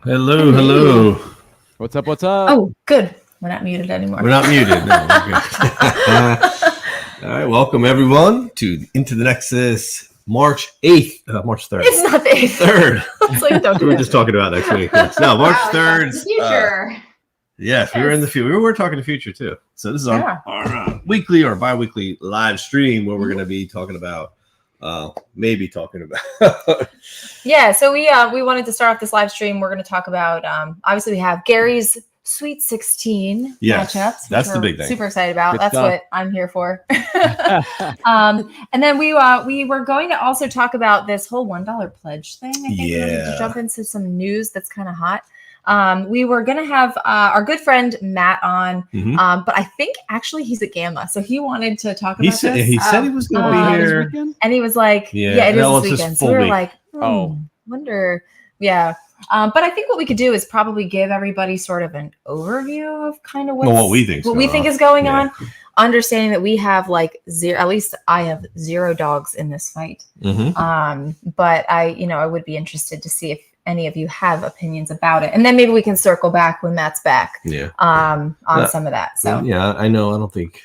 Hello, hello. What's up? What's up? Oh, good. We're not muted anymore. We're not muted. No, we're good. All right, welcome everyone to Into the Nexus, March 8th, March 3rd. It's not the 8th. 3rd. It's like, don't do We were that. just talking about next week. Yes. No, March Wow, 3rd. the future. Yes, we were in the future. We were talking the future too. So this is our weekly or bi-weekly live stream where we're going to be talking about, maybe talking about. Yeah, so we wanted to start off this live stream. We're going to talk about, obviously we have Gary's Sweet 16 matchups. That's the big thing. Super excited about. Good That's stuff. what I'm here for. And then we were going to also talk about this whole $1 pledge thing. I think we wanted to jump into some news that's kind of hot. We were going to have our good friend Matt on, but I think actually he's at Gamma, so he wanted to talk about this. He said he was going to be here. And he was like, yeah it is this weekend. So we were like, wonder. Yeah. But I think what we could do is probably give everybody sort of an overview of kind of what we think is going on. Understanding that we have like zero, at least I have zero dogs in this fight. But I would be interested to see if any of you have opinions about it, and then maybe we can circle back when Matt's back. On some of that. So yeah, I know. I don't think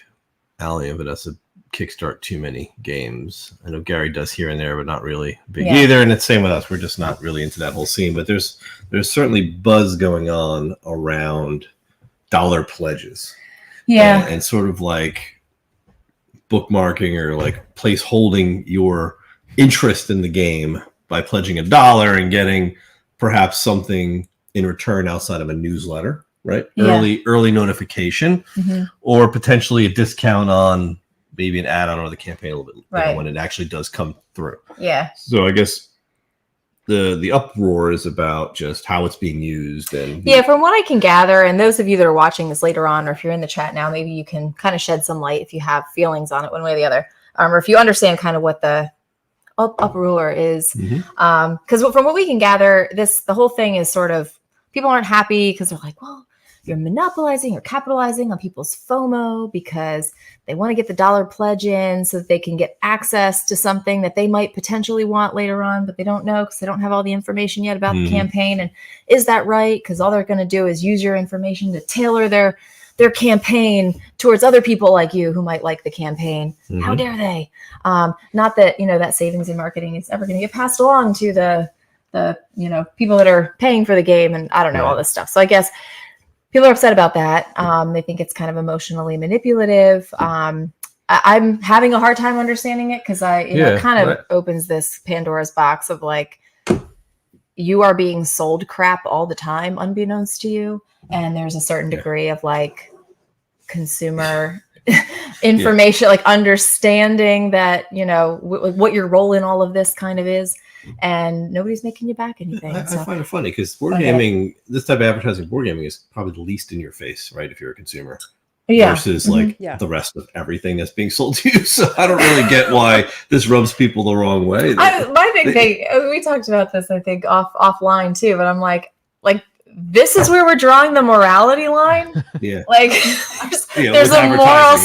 Allie and Vanessa kickstart too many games. I know Gary does here and there, but not really big either. And it's same with us. We're just not really into that whole scene. But there's certainly buzz going on around dollar pledges. Yeah, and sort of like bookmarking or like place holding your interest in the game by pledging $1 and getting perhaps something in return outside of a newsletter, right? Early notification, or potentially a discount on maybe an add-on or the campaign a little bit when it actually does come through. Yeah. So I guess the uproar is about just how it's being used. And from what I can gather, and those of you that are watching this later on, or if you're in the chat now, maybe you can kind of shed some light if you have feelings on it one way or the other, or if you understand kind of what the uproar is. Because from what we can gather, the whole thing is sort of, people aren't happy because they're like, well, you're monopolizing or capitalizing on people's FOMO because they want to get the $1 pledge in so that they can get access to something that they might potentially want later on, but they don't know because they don't have all the information yet about the campaign. And is that right? Because all they're going to do is use your information to tailor their campaign towards other people like you who might like the campaign. How dare they? Not that, that savings in marketing is ever going to get passed along to the people that are paying for the game, and I don't know, all this stuff. So I guess people are upset about that. They think it's kind of emotionally manipulative. I'm having a hard time understanding it because it kind of opens this Pandora's box of like, you are being sold crap all the time, unbeknownst to you. And there's a certain degree of like consumer information, like understanding that, what your role in all of this kind of is. And nobody's making you back anything. I find it funny because board gaming, this type of advertising, board gaming is probably the least in your face, right? If you're a consumer. Versus like the rest of everything that's being sold to you. So I don't really get why this rubs people the wrong way. My big thing, we talked about this, I think, offline too, but I'm like, this is where we're drawing the morality line. Like there's a moral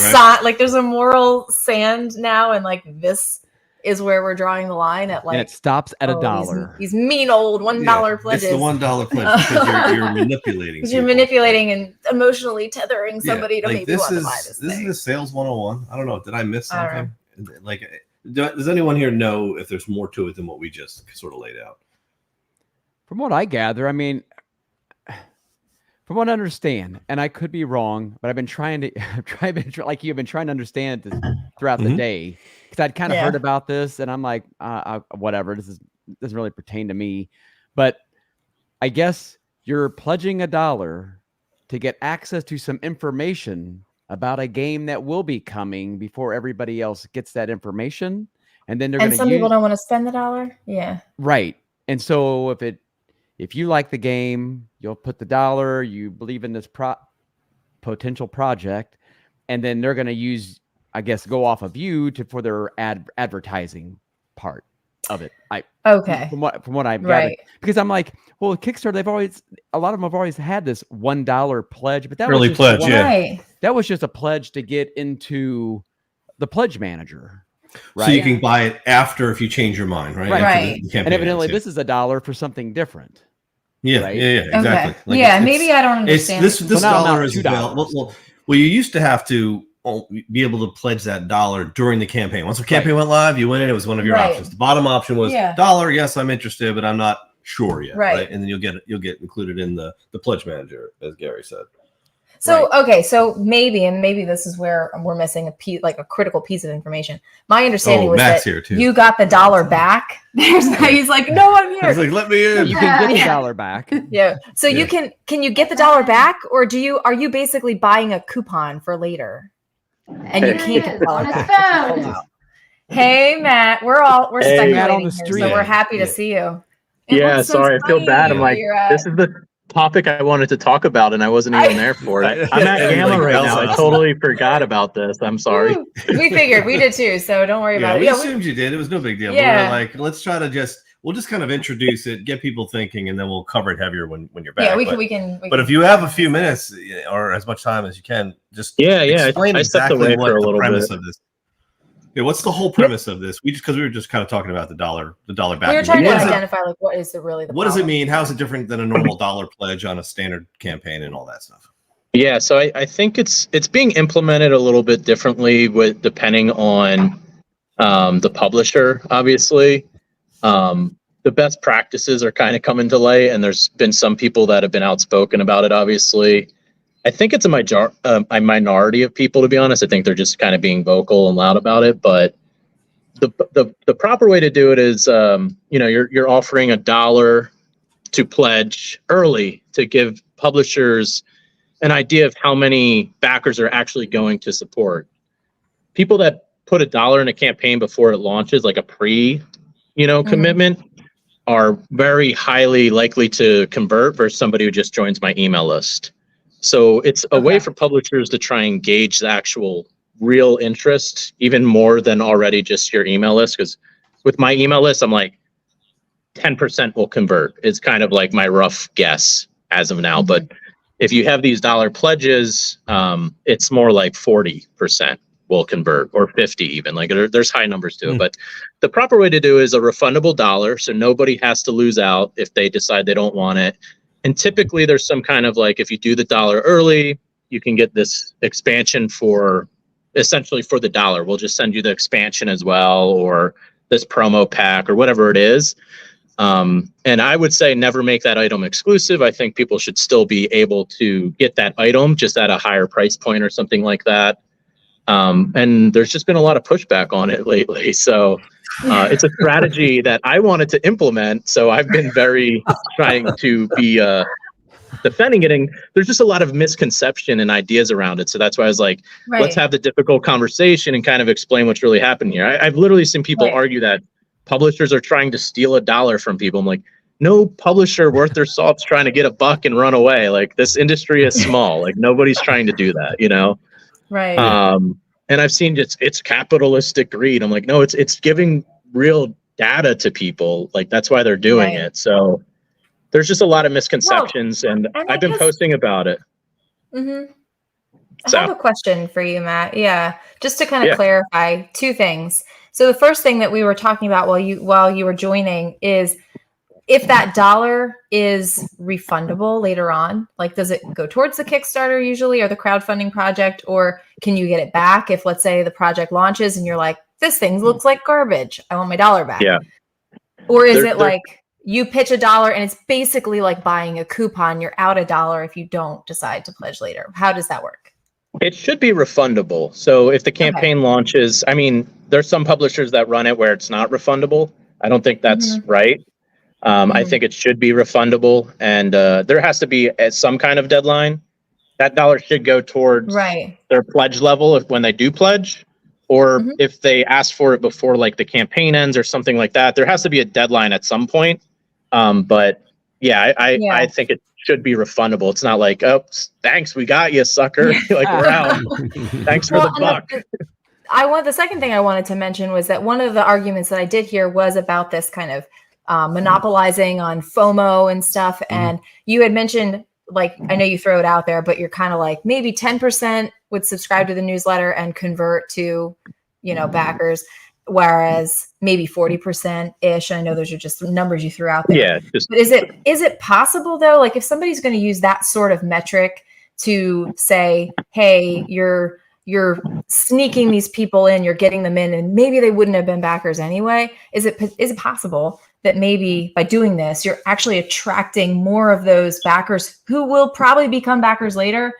there's a moral sand now, and like this is where we're drawing the line at, like, and it stops at $1. These mean old $1 pledges. It's the $1 pledge because you're manipulating. Because you're manipulating and emotionally tethering somebody to maybe want to buy this thing. This is a sales 101. I don't know. Did I miss something? Like, does anyone here know if there's more to it than what we just sort of laid out? From what I gather, I mean, from what I understand, and I could be wrong, but I've been trying to, like you've been trying to understand this throughout the day, because I'd kind of heard about this, and I'm like, whatever, doesn't really pertain to me. But I guess you're pledging $1 to get access to some information about a game that will be coming before everybody else gets that information, and then they're going to. And some people don't want to spend the $1. Yeah. Right, and so if you like the game, you'll put the $1, you believe in this potential project, and then they're going to use, I guess, go off of you for their advertising part of it. From what I've gathered, because I'm like, well, Kickstarter, a lot of them have always had this $1 pledge, but that early was pledge, that was just a pledge to get into the pledge manager. Right. So you can buy it after if you change your mind, right? Right. And evidently this is $1 for something different. Yeah, right? yeah, exactly. Okay. Like yeah, maybe I don't it's understand. this now I'm dollar out is $2. well, you used to have to be able to pledge that dollar during the campaign. Once the campaign went live, you went in. It was one of your Right. options. The bottom option was Yeah. dollar. Yes, I'm interested, but I'm not sure yet. Right. And then you'll get included in the pledge manager, as Gary said. So Right. okay, so maybe this is where we're missing a piece, like a critical piece of information. My understanding was Matt's that here too. you got the dollar back. He's like, no, I'm He's here. like, let me in. You can get the Yeah. dollar back. Yeah. So Yeah. can you get the dollar back, or are you basically buying a coupon for later? And you can't get the dollar back. Hey Matt, we're Hey. speculating Matt on the here, street. so we're happy Yeah. to see you. Yeah, sorry, I feel bad. I'm like, this is the topic I wanted to talk about, and I wasn't even there for it. I'm at Gamma right now. I totally forgot about this. I'm sorry. We figured we did too, so don't worry about it. We assumed you did. It was no big deal. Yeah. But we're like, let's try to we'll just kind of introduce it, get people thinking, and then we'll cover it heavier when you're back. Yeah, we can. But if you have a few minutes or as much time as you can, just explain I stepped exactly away what for a the little premise bit. of this. Yeah, what's the whole premise of this? Because we were just kind of talking about the dollar back. We were trying to What is it- identify like what is really the What does it problem? mean? How is it different than a normal dollar pledge on a standard campaign and all that stuff? Yeah, so I think it's being implemented a little bit differently depending on the publisher, obviously. The best practices are kind of coming to light, and there's been some people that have been outspoken about it, obviously. I think it's a minority of people, to be honest. I think they're just kind of being vocal and loud about it. But the proper way to do it is, you're offering $1 to pledge early to give publishers an idea of how many backers are actually going to support. People that put $1 in a campaign before it launches, like a commitment, are very highly likely to convert versus somebody who just joins my email list. So it's a way for publishers to try and gauge the actual real interest, even more than already just your email list. Because with my email list, I'm like 10% will convert. It's kind of like my rough guess as of now. But if you have these dollar pledges, it's more like 40% will convert, or 50 even. Like there's high numbers to it. But the proper way to do is a refundable dollar, so nobody has to lose out if they decide they don't want it. And typically there's some kind of like, if you do the $1 early, you can get this expansion essentially for the $1. We'll just send you the expansion as well, or this promo pack or whatever it is. And I would say never make that item exclusive. I think people should still be able to get that item just at a higher price point or something like that. And there's just been a lot of pushback on it lately. So it's a strategy that I wanted to implement. So I've been very trying to be defending it. And there's just a lot of misconception and ideas around it. So that's why I was like, let's have the difficult conversation and kind of explain what's really happened here. I've literally seen people argue that publishers are trying to steal $1 from people. I'm like, no publisher worth their salt's trying to get $1 and run away. Like, this industry is small. Like, nobody's trying to do that, Right. And I've seen it's capitalistic greed. I'm like, no, it's giving real data to people. Like, that's why they're doing it. So there's just a lot of misconceptions, and I've been posting about it. I have a question for you, Matt. Yeah, just to kind of clarify two things. So the first thing that we were talking about while you were joining is, if that $1 is refundable later on, like, does it go towards the Kickstarter usually, or the crowdfunding project, or can you get it back if, let's say, the project launches and you're like, this thing looks like garbage, I want my $1 back? Yeah. Or is it like you pitch $1 and it's basically like buying a coupon, you're out $1 if you don't decide to pledge later? How does that work? It should be refundable. So if the campaign launches, I mean, there's some publishers that run it where it's not refundable. I don't think that's right. I think it should be refundable, and there has to be some kind of deadline. That $1 should go towards their pledge level when they do pledge, or if they ask for it before like the campaign ends or something like that. There has to be a deadline at some point. But I think it should be refundable. It's not like, oh, thanks, we got you, sucker. Like, we're out. Thanks for the buck. The second thing I wanted to mention was that one of the arguments that I did hear was about this kind of monopolizing on FOMO and stuff. And you had mentioned, like, I know you throw it out there, but you're kind of like, maybe 10% would subscribe to the newsletter and convert to, backers. whereas maybe 40% ish. I know those are just numbers you threw out there. Yeah. But is it possible though? Like if somebody's going to use that sort of metric to say, hey, you're sneaking these people in, you're getting them in, and maybe they wouldn't have been backers anyway. Is it possible that maybe by doing this, you're actually attracting more of those backers who will probably become backers later,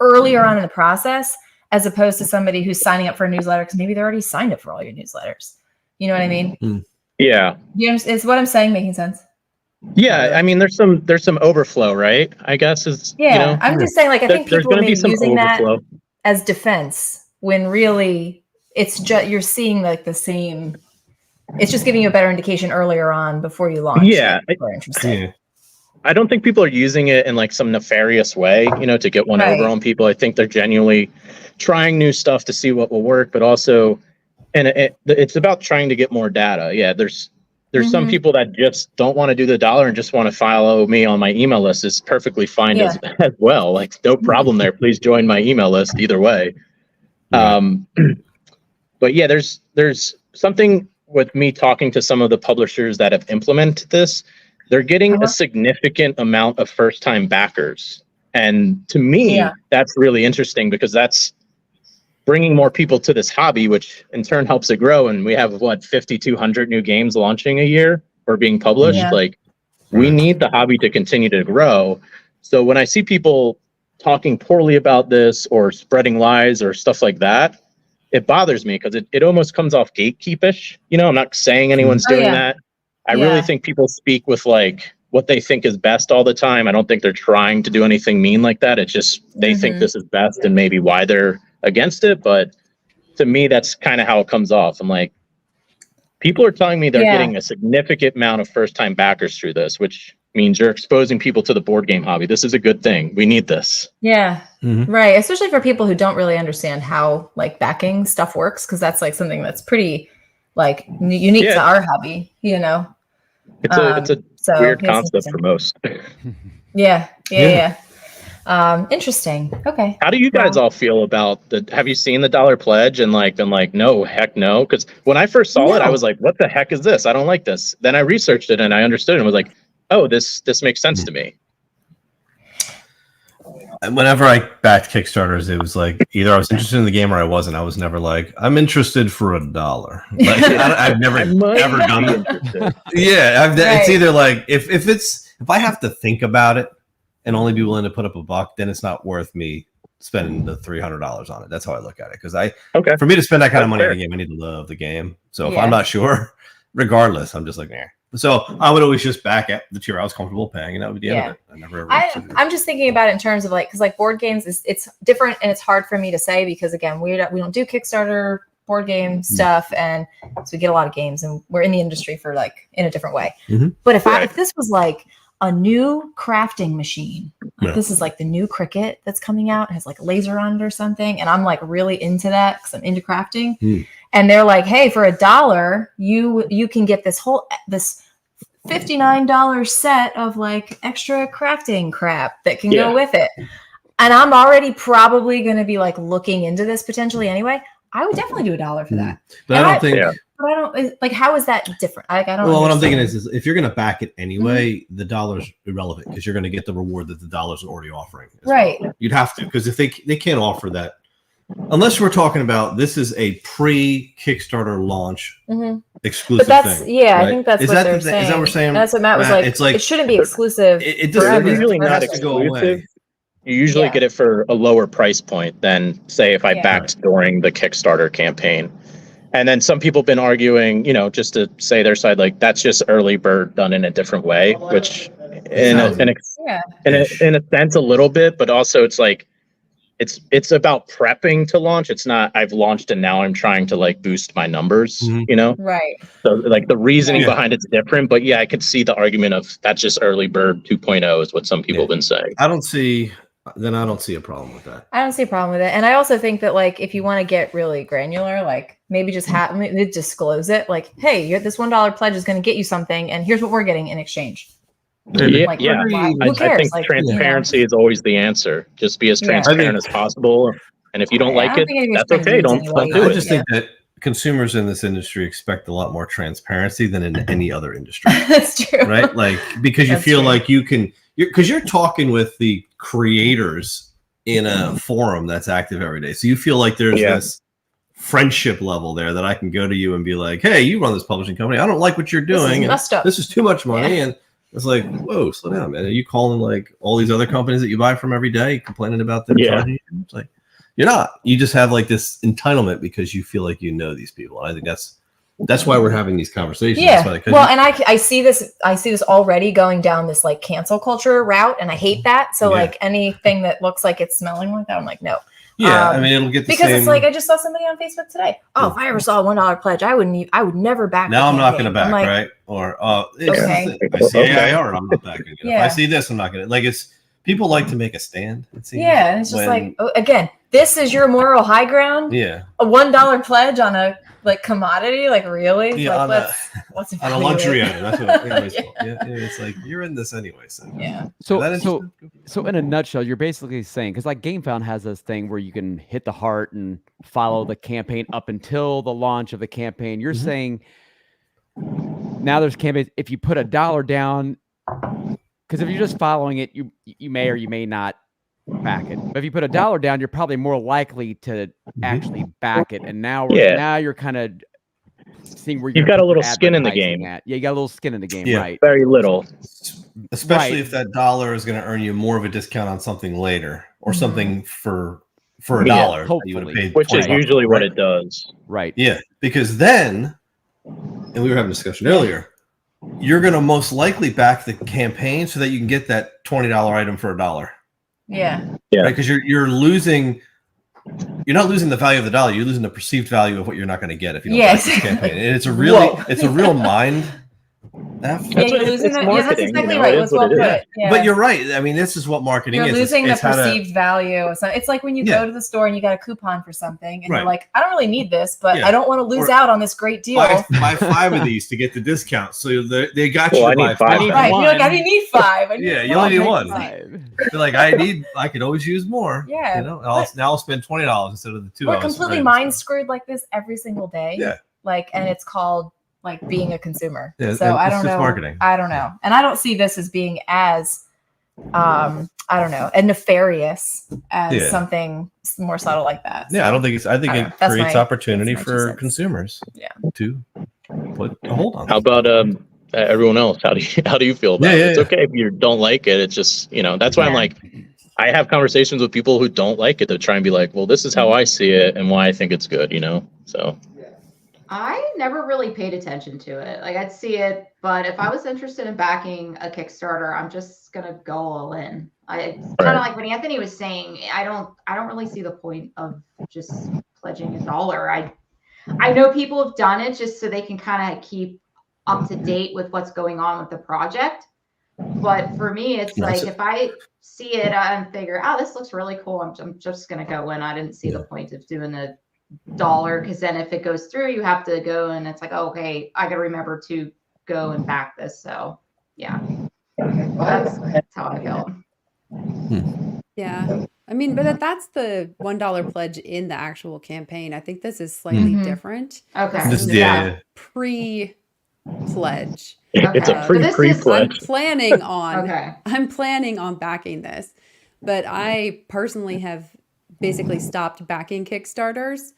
earlier on in the process, as opposed to somebody who's signing up for a newsletter because maybe they're already signed up for all your newsletters? You know what I mean? Yeah. Is what I'm saying making sense? Yeah, I mean, there's some overflow, right? I guess is I'm just saying, like, I think there's people going are to be maybe some using overflow. that as defense when really it's just you're seeing like the same. It's just giving you a better indication earlier on before you launch. Yeah, we're interested. Yeah. I don't think people are using it in like some nefarious way, to get one over on people. I think they're genuinely trying new stuff to see what will work, but also, and it's about trying to get more data. Yeah, there's some people that just don't want to do the dollar and just want to follow me on my email list. Is perfectly fine as well. Like no problem there. Please join my email list either way. Right. But yeah, there's something with me talking to some of the publishers that have implemented this. They're getting a significant amount of first-time backers. And to me, that's really interesting because that's bringing more people to this hobby, which in turn helps it grow. And we have 5,200 new games launching a year or being published. Like we need the hobby to continue to grow. So when I see people talking poorly about this or spreading lies or stuff like that, it bothers me because it almost comes off gatekeepish. I'm not saying anyone's doing that. I really think people speak with like what they think is best all the time. I don't think they're trying to do anything mean like that. It's just they think this is best and maybe why they're against it. But to me, that's kind of how it comes off. I'm like, people are telling me they're getting a significant amount of first-time backers through this, which means you're exposing people to the board game hobby. This is a good thing. We need this. Yeah, right. Especially for people who don't really understand how like backing stuff works, because that's like something that's pretty like unique to our hobby. It's a weird concept for most. Yeah. Interesting. Okay. How do you guys all feel about have you seen the dollar pledge and like been like, no, heck no? Because when I first saw it, I was like, what the heck is this? I don't like this. Then I researched it and I understood it and was like, oh, this makes sense to me. Whenever I backed Kickstarters, it was like either I was interested in the game or I wasn't. I was never like, I'm interested for $1. Like I've never ever done that. It's either like if I have to think about it and only be willing to put up $1, then it's not worth me spending the $300 on it. That's how I look at it. Because for me to spend that kind of money on a game, I need to love the game. So if I'm not sure, regardless, I'm just like, nah. So I would always just back at the tier I was comfortable paying, and that would be the end of it. I never ever. I'm just thinking about it in terms of like, because like board games it's different and it's hard for me to say because again we don't do Kickstarter board game stuff, and so we get a lot of games and we're in the industry for like in a different way. But if this was like a new crafting machine, like this is like the new Cricut that's coming out, it has like a laser on it or something, and I'm like really into that because I'm into crafting. And they're like, hey, for $1, you can get this $59 set of like extra crafting crap that can go with it. And I'm already probably going to be like looking into this potentially anyway. I would definitely do $1 for that. But I don't think. But I don't like. How is that different? I don't. Well, what I'm thinking is if you're going to back it anyway, the $1's irrelevant because you're going to get the reward that the $1's already offering. Right. Well. You'd have to, because if they can't offer that. Unless we're talking about this is a pre-Kickstarter launch exclusive thing. Yeah, right? I think that's what they're saying. Is that what we're saying? That's what Matt was like. It's like it shouldn't be exclusive. It's usually not exclusive. You usually get it for a lower price point than, say, if I backed during the Kickstarter campaign. And then some people have been arguing, just to say their side, like that's just early bird done in a different way, which in a sense a little bit, but also it's like, it's about prepping to launch. It's not I've launched and now I'm trying to like boost my numbers, Right. So like the reasoning behind it's different, but I could see the argument of that's just early bird 2.0 is what some people have been saying. I don't see a problem with that. I don't see a problem with it. And I also think that like if you want to get really granular, like maybe just disclose it like, hey, this $1 pledge is going to get you something and here's what we're getting in exchange. Who cares? I think transparency is always the answer. Just be as transparent as possible. And if you don't like it, that's okay. Don't do it. I just think that consumers in this industry expect a lot more transparency than in any other industry. That's true. Right? Like, because you That's feel true. like because you're talking with the creators in a forum that's active every day. So you feel like there's this friendship level there that I can go to you and be like, hey, you run this publishing company. I don't like what you're doing. This is messed up. This is too much money. And it's like, whoa, slow down, man. Are you calling like all these other companies that you buy from every day, complaining about them charging you? It's like, you're not. You just have like this entitlement because you feel like you know these people. And I think that's why we're having these conversations. Yeah. Well, and I see this already going down this like cancel culture route, and I hate that. So like anything that looks like it's smelling like that, I'm like, no. Yeah, I mean, it'll get the because same. It's like I just saw somebody on Facebook today. Oh, if I ever saw a $1 pledge, I would never back. Now I'm not going to campaign. back, I'm like, right? Or okay. I see AIR, I'm not backing it. Yeah. If I see this, I'm not going to. Like, it's people like to make a stand. It seems, yeah, and it's just like, again, this is your moral high ground. Yeah, a $1 pledge on a like commodity, like really, yeah, like on a luxury item. That's what it's like. You're in this anyway, so yeah. So in a nutshell, you're basically saying, because like GameFound has this thing where you can hit the heart and follow the campaign up until the launch of the campaign. You're saying now there's campaigns. If you put $1 down, because if you're just following it, you may or you may not back it. But if you put $1 down, you're probably more likely to actually back it. And now you're kind of seeing where you've got a little skin in the game. Yeah, you got a little skin in the game, right? Very little. Especially if that $1 is going to earn you more of a discount on something later or something for $1. You would have paid which is usually what it does. Right. Yeah, because then, and we were having a discussion earlier, you're going to most likely back the campaign so that you can get that $20 item for $1. Yeah. Right? Because you're losing. You're not losing the value of the dollar. You're losing the perceived value of what you're not going to get if you don't back this campaign. And it's a real mind. You're losing the. Yeah, that's exactly right. Let's well put. Yeah. But you're right. I mean, this is what marketing is. You're losing the perceived value. It's like when you go to the store and you got a coupon for something, and you're like, I don't really need this, but I don't want to lose out on this great deal. Buy 5 of these to get the discount. So they got you to buy 5. Right. You're like, I didn't need 5. You only need 1. You're like, I could always use more. Yeah. You know, I'll spend $20 instead of the $2. We're completely mind screwed like this every single day. Yeah. Like, and it's called like being a consumer. Yeah, so I don't know. Marketing. I don't know. And I don't see this as being as I don't know, and nefarious as something more subtle like that. So, yeah, I don't think it's. I think it creates opportunity for consumers. Yeah. To put a hold on. How about everyone else? How do you feel about it? It's okay if you don't like it. It's just that's why I'm like, I have conversations with people who don't like it to try and be like, well, this is how I see it and why I think it's good. So. I never really paid attention to it. Like I'd see it, but if I was interested in backing a Kickstarter, I'm just gonna go all in. It's kind of like what Anthony was saying. I don't really see the point of just pledging $1. I know people have done it just so they can kind of keep up to date with what's going on with the project. But for me, it's like if I see it and figure, this looks really cool, I'm just gonna go in. I didn't see the point of doing the $1 because then if it goes through, you have to go and it's like, okay, I gotta remember to go and back this. So that's how I feel. Yeah, I mean, but that's the $1 pledge in the actual campaign. I think this is slightly different. Okay. This is pre-pledge. It's a pre-pledge. I'm planning on backing this, but I personally have basically stopped backing Kickstarters.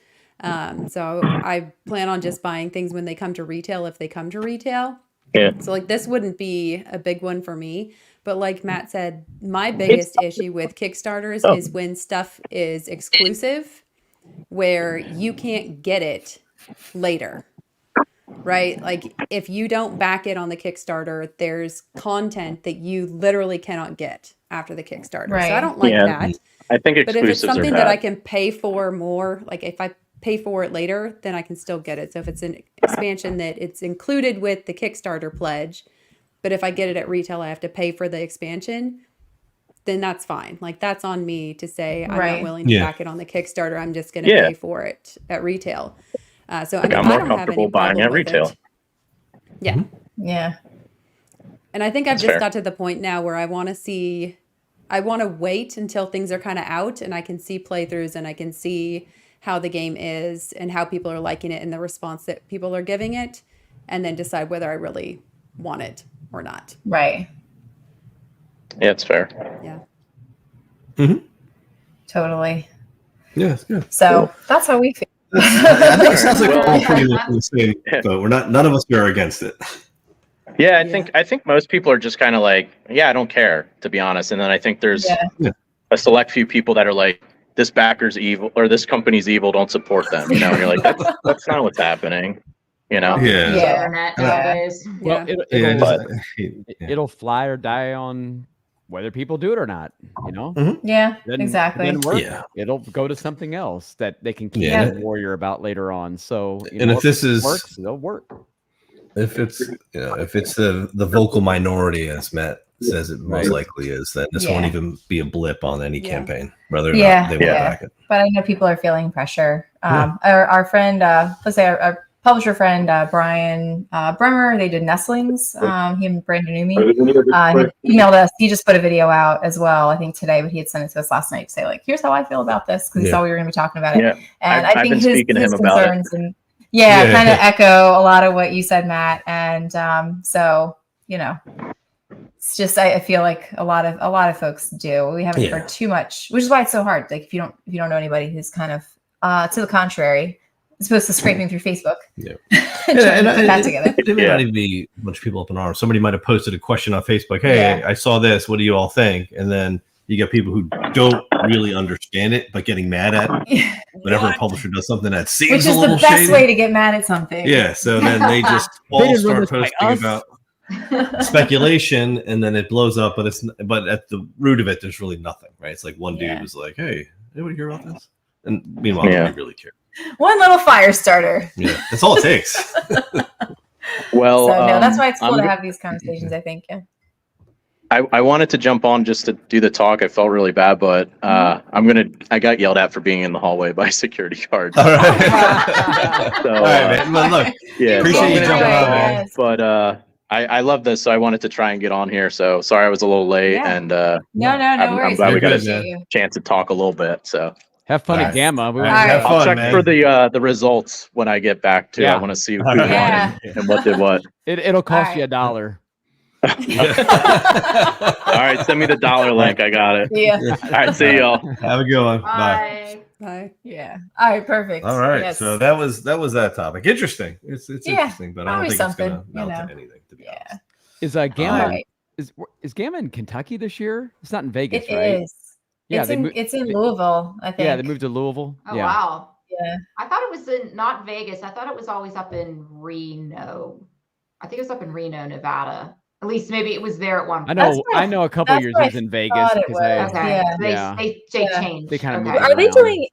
So I plan on just buying things when they come to retail, if they come to retail. Yeah. So like this wouldn't be a big one for me, but like Matt said, my biggest issue with Kickstarters is when stuff is exclusive, where you can't get it later. Right? Like if you don't back it on the Kickstarter, there's content that you literally cannot get after the Kickstarter. Right. So I don't like that. I think exclusives but if it's something are that bad. I can pay for more, like if I pay for it later, then I can still get it. So if it's an expansion that it's included with the Kickstarter pledge, but if I get it at retail, I have to pay for the expansion, then that's fine. Like that's on me to say I'm not willing to back it on the Kickstarter. I'm just going to pay for it at retail. So I mean, I'm more comfortable buying at retail. Yeah. Yeah. And I think I've just got to the point now where I want to wait until things are kind of out and I can see playthroughs and I can see how the game is and how people are liking it and the response that people are giving it, and then decide whether I really want it or not. Right. Yeah, it's fair. Yeah. Totally. Yeah, it's good. So that's how we feel. I think it sounds like we're all Well, pretty much in the same boat. None of us are against it. Yeah, I think most people are just kind of like, yeah, I don't care, to be honest. And then I think there's a select few people that are like, this backer's evil or this company's evil, don't support them. You know, and you're like, that's not what's happening. You know? Yeah. Internet nowadays. Well, Yeah. it'll fly or die on whether people do it or not. You know. Yeah, Then- exactly. then work, Yeah. it'll go to something else that they can keep Yeah. a warrior about later on. So, you And know, if this is works, they'll work. if it's the vocal minority, as Matt says it most likely is, then this won't even be a blip on any campaign, whether or not they want to back it. But I know people are feeling pressure. Our friend, let's say our publisher friend, Brian Bremer, they did Nestlings. He and Brandon Umi he emailed us. He just put a video out as well, I think today, but he had sent it to us last night to say, like, here's how I feel about this, because he saw we were going to be talking about it. Yeah. And I've I think been his speaking to him about concerns it. and kind of echo a lot of what you said, Matt. And so, you know, it's just I feel like a lot of folks do. We haven't heard too much, which is why it's so hard. Like if you don't know anybody who's kind of to the contrary, as opposed to scraping through Facebook. Yeah. and put that together. It may not even be a bunch of people up in arms. Somebody might have posted a question on Facebook. Hey, I saw this. What do you all think? And then you get people who don't really understand it, but getting mad at whenever a publisher does something that seems which is a little the best shady. way to get mad at something. Yeah. So then they just all start posting about speculation, and then it blows up. But at the root of it, there's really nothing, right? It's like one dude was like, "Hey, anybody hear about this?" And meanwhile, nobody really cares. One little fire starter. Yeah, that's all it takes. Well, so no, that's why it's cool to have these conversations, I think. Yeah. I wanted to jump on just to do the talk. I felt really bad, but I got yelled at for being in the hallway by security guards. All right. So, all right, man. Well, look, appreciate you jumping on, man. But I love this, so I wanted to try and get on here. So sorry I was a little late, and no worries. I'm glad we got a chance to talk a little bit. So have fun at Gamma. I'll check for the results when I get back too. I want to see who won and what did what. It'll cost you $1. All right, send me the dollar link. I got it. Yeah. All right, see y'all. Have a good one. Bye. Bye. Yeah. All right. Perfect. All right. Yes. So that was that topic. Interesting. It's interesting, but I don't think it's going to mount to anything. To be honest. Is Gamma is Gamma in Kentucky this year? It's not in Vegas, It right? is. Yeah, it's in Louisville, I think. Yeah, they moved to Louisville. Oh wow. Yeah. I thought it was not Vegas. I thought it was always up in Reno. I think it was up in Reno, Nevada. At least maybe it was there at one point. I know a couple years it was in Vegas because they changed. They kind of moved Are they doing?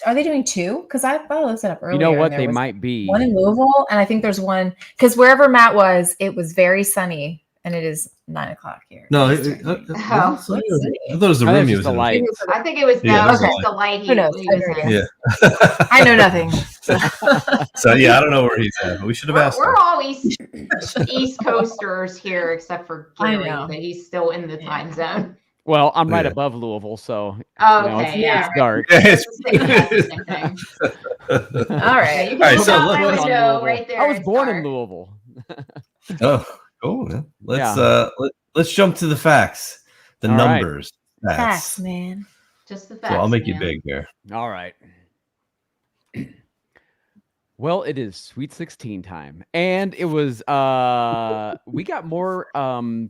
Are they doing two? Because I looked it up earlier. You know what? They might be one in Louisville, and I think there's one because wherever Matt was, it was very sunny, and it is 9:00 here. No, I thought it was the room he was in. Light. I think it was the light. Who knows? Yeah. I know nothing. So yeah, I don't know where he's at, but we should have asked. We're all East Coasters here, except for Gary, but he's still in the time zone. Well, I'm right above Louisville, so it's dark. All right. You can look out my window right there. I was born in Louisville. Oh, cool. Man. Let's jump to the facts, the numbers. Facts, man. Just the facts. So I'll make you big there. All right. Well, it is Sweet 16 time, and it was we got more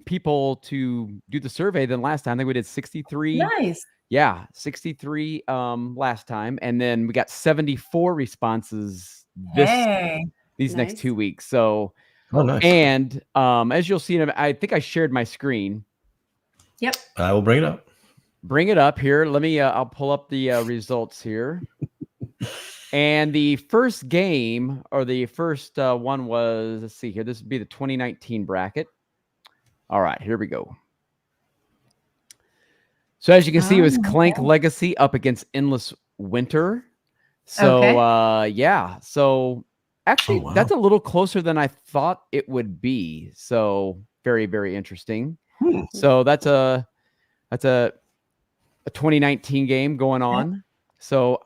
people to do the survey than last time. I think we did 63. Nice. Yeah, 63 last time, and then we got 74 responses these next 2 weeks. So, nice. And as you'll see, I think I shared my screen. Yep. I will bring it up. Bring it up here. Let me. I'll pull up the results here. And the first game, or the first one was, let's see here. This would be the 2019 bracket. All right, here we go. So as you can see, it was Clank Legacy up against Endless Winter. So, yeah. So actually, that's a little closer than I thought it would be. So very, very interesting. So that's a 2019 game going on. So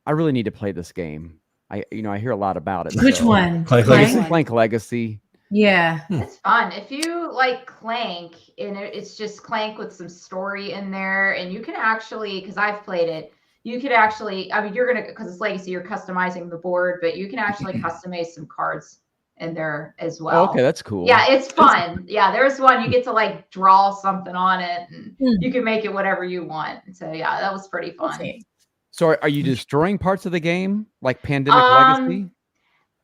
I really need to play this game. I hear a lot about it. Which so- one? Clank Clank? Legacy? Clank Legacy. Yeah. It's fun. If you like Clank, and it's just Clank with some story in there, and you can actually, because I've played it, you could actually, I mean, you're going to, because it's Legacy, you're customizing the board, but you can actually customize some cards in there as well. Oh, okay, that's cool. Yeah, it's fun. Yeah, there's one you get to like draw something on it, and Hmm. you can make it whatever you want. So yeah, that was pretty fun. Okay. So are you destroying parts of the game like Pandemic Legacy?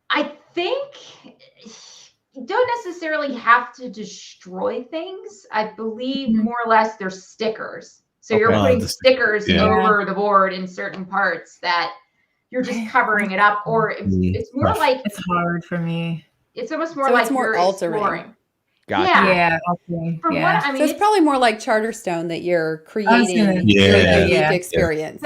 I think you don't necessarily have to destroy things. I believe Mhm. more or less they're stickers. So you're Okay. putting The stickers yeah. over the board in certain parts that you're just covering it up, or it's more Rough. like It's hard for me. it's almost more So like it's more you're altering. exploring. Gotcha. Yeah. Okay. From Yeah. what I mean, So it's probably more like Charterstone that you're creating gonna- your Yeah. unique Yeah. experience.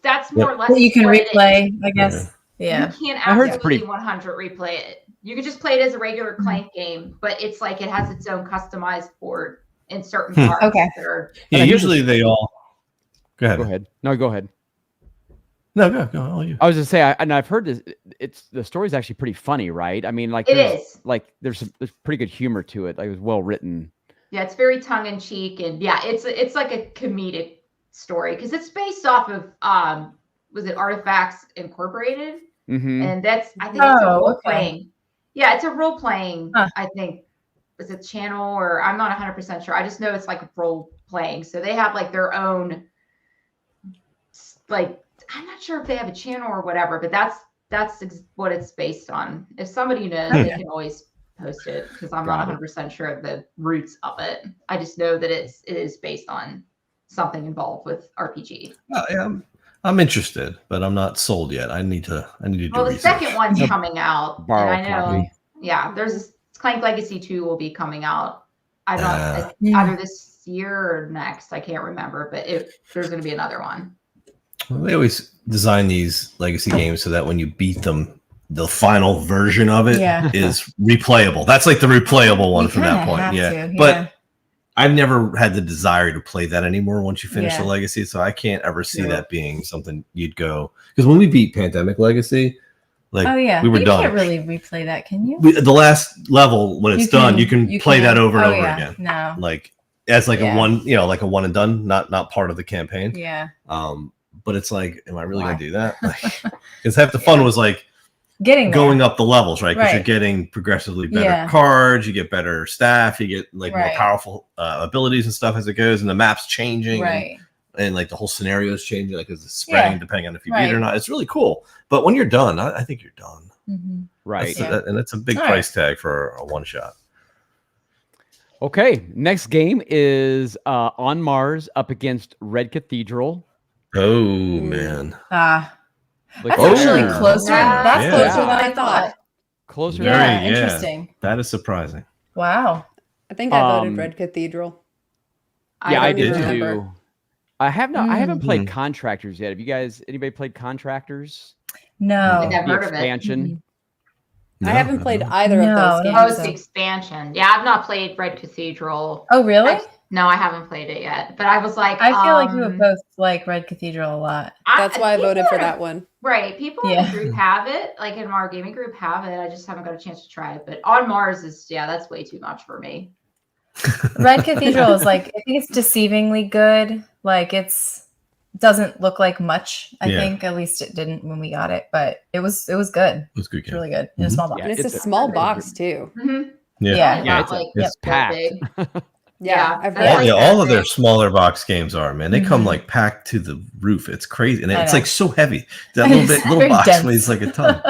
that's more or less That you can what it is. replay, I guess. Yeah. You can't I heard it's absolutely pretty- 100 replay it. You can just play it as a regular Clank game, but it's like it has its own customized board in certain parts. Okay. That are, Yeah, And here's usually they all. Go ahead. Go ahead. No, go ahead. No, go. All you. I was just say, and I've heard this. It's the story's actually pretty funny, right? I mean, like it there's, is. like there's pretty good humor to it. Like it was well written. Yeah, it's very tongue in cheek, and yeah, it's like a comedic story because it's based off of was it Artifacts Incorporated, Mm-hmm. and that's I think it's a Oh, role okay. playing. Yeah, it's a role playing. Huh. I think is it channel or I'm not 100% sure. I just know it's like role playing, so they have like their own like I'm not sure if they have a channel or whatever, but that's what it's based on. If somebody knows, they can always post it because I'm not Got it. 100% sure of the roots of it. I just know that it is based on something involved with RPG. I'm interested, but I'm not sold yet. I need to do Well, the research. second one's coming out, Borrow and I know, copy. yeah, there's Clank Legacy 2 will be coming out. I don't Yeah. either this year or next. I can't remember, but there's going to be another one. Well, they always design these legacy games so that when you beat them, the final version of it is Yeah. replayable. That's like the replayable one You from that kinda point. have Yeah. to, But I've never had the desire to play that anymore once you finish Yeah. the legacy. So I can't ever see Yeah. that being something you'd go. Because when we beat Pandemic Legacy, like Oh yeah. we were you done. can't really replay that, can you? The last level, when it's done, you can play that over and Oh, over yeah. again. No. Like as like Yeah. a one, like a one and done, not part of the campaign. Yeah. But it's like, am I really Why? gonna do that? Because half the fun was like Getting there. going up the levels, right? Because you're Right. getting progressively better Yeah. cards, you get better staff, you get like more Right. powerful abilities and stuff as it goes, and the map's changing, Right. and like the whole scenario is changing, like it's spreading Yeah. depending on if you beat Right. it or not. It's really cool. But when you're done, I think you're done. Mhm. Right. And that's a big All price tag for a one shot. Okay. Next game is On Mars up against Red Cathedral. Oh man, Like, That's actually oh, closer. Yeah. That's Yeah. closer than I thought. closer. Very, Yeah, yeah. interesting. that is surprising. Wow. I think I voted Um, Red Cathedral. Yeah, I don't did even too. remember. I have not. I haven't played Mm. Contractors yet. Have you guys? Anybody played Contractors? No. I think I've The heard of it. expansion. No, I haven't played don't. either No, of I those don't Oh, games. it's the expansion. Yeah, I've not played Red Cathedral. Oh, really? No, I haven't played it yet. But I was like, I feel like you would both like Red Cathedral a lot. That's why I voted for people that one. Right. People in Yeah. the group have it, like in our gaming group have it. I just haven't got a chance to try it. But On Mars is, yeah, that's way too much for me. Red Cathedral is like, I think it's deceivingly good. Like doesn't look like much. I Yeah. think at least it didn't when we got it, but it was good. It was a good It's game. really good in a Mhm. small box. Yeah, And it's, it's a a- small box too. Mm-hmm. Yeah. Yeah. Yeah, it's it's packed. Yeah, I've that's All, like yeah, all of that their big. smaller box games are, man. They come Mhm. like packed to the roof. It's crazy, and I it's know. like so heavy. That It's little very box dense. weighs like a ton.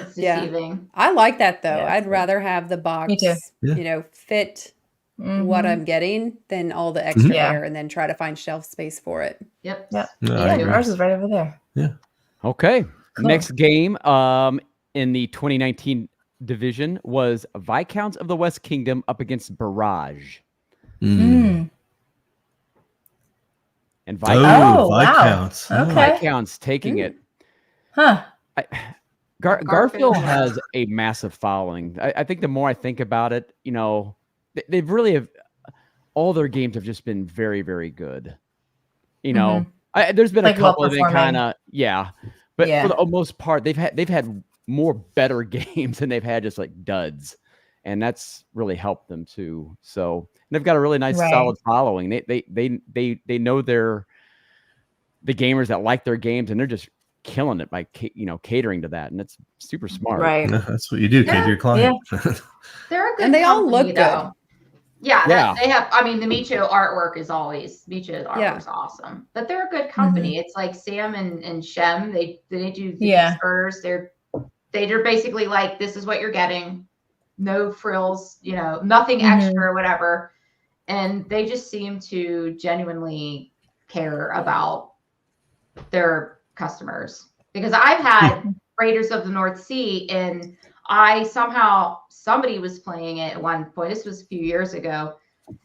It's Yeah. deceiving. I like that though. Yeah, I'd it's rather have the box, Me too. Yeah. Fit Mhm. what I'm getting than all the extra Yeah. there and then try to find shelf space for it. Yep. Yep. No, I Yeah, agree. ours is right over there. Okay. Cool. Next game in the 2019 division was Viscounts of the West Kingdom up against Barrage. Mm. And Oh, Oh, wow. Viscounts. Oh. Okay. Viscounts taking it. Huh. Garfield Garfield. has a massive following. I think the more I think about it, they've really have all their games have just been very, very good. There's been Like a couple of them well-performing. kind of, yeah, But Yeah. for the most part, they've had more better games than they've had just like duds, and that's really helped them too. So they've got a really nice, Right. solid following. They know the gamers that like their games, and they're just killing it by catering to that, and it's super smart. Right. Yeah, that's what you do, kid. Your client. They're a good And they all company, look though. Yeah, Yeah. they have. I mean, the Micho artwork is always Micho's artwork's Yeah. awesome, but they're a good company. It's like Sam and Shem. They do the Yeah. Kickstarters. They're basically like, this is what you're getting, no frills, nothing extra or whatever, and they just seem to genuinely care about their customers. Because I've had Raiders of the North Sea, and somebody was playing it at one point. This was a few years ago,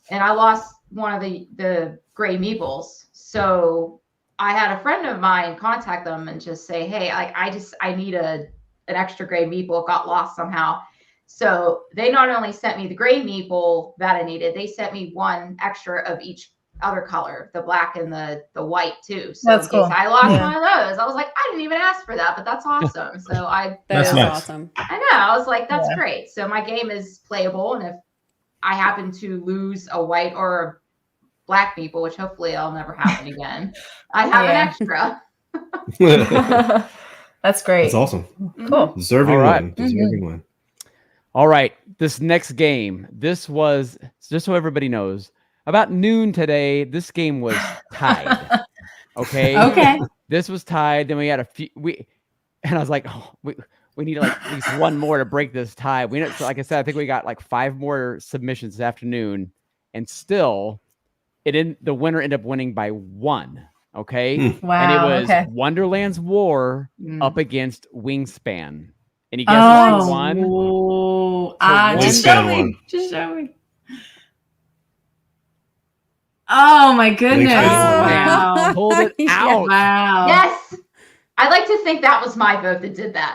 and I lost one of the gray meeples. So I had a friend of mine contact them and just say, hey, I need an extra gray meeple. It got lost somehow. So they not only sent me the gray meeple that I needed, they sent me one extra of each other color, the black and the white too. So That's in case cool. I lost Yeah. one of those, I was like, I didn't even ask for that, but that's awesome. So That That's is nice. awesome. I know, I was like, that's Yeah. great. So my game is playable, and if I happen to lose a white or a black meeple, which hopefully it'll never happen again, I have an extra. That's great. That's awesome. Cool. Deserving All right. win. Deserving win. All right, this next game. This was, just so everybody knows, about noon today. This game was tied. Okay. Okay. This was tied. Then we had a few. And I was like, oh, we need like at least one more to break this tie. So like I said, I think we got like 5 more submissions this afternoon, and still, the winner ended up winning by 1. Okay. Wow. And it was okay. Wonderland's War Mm. up against Wingspan. And you guess who won? Oh, just Wingspan show me. won. Just show me. Oh my goodness! Wingspan won. Wow! Pulled it Yeah. out. Wow! Yes. I like to think that was my vote that did that.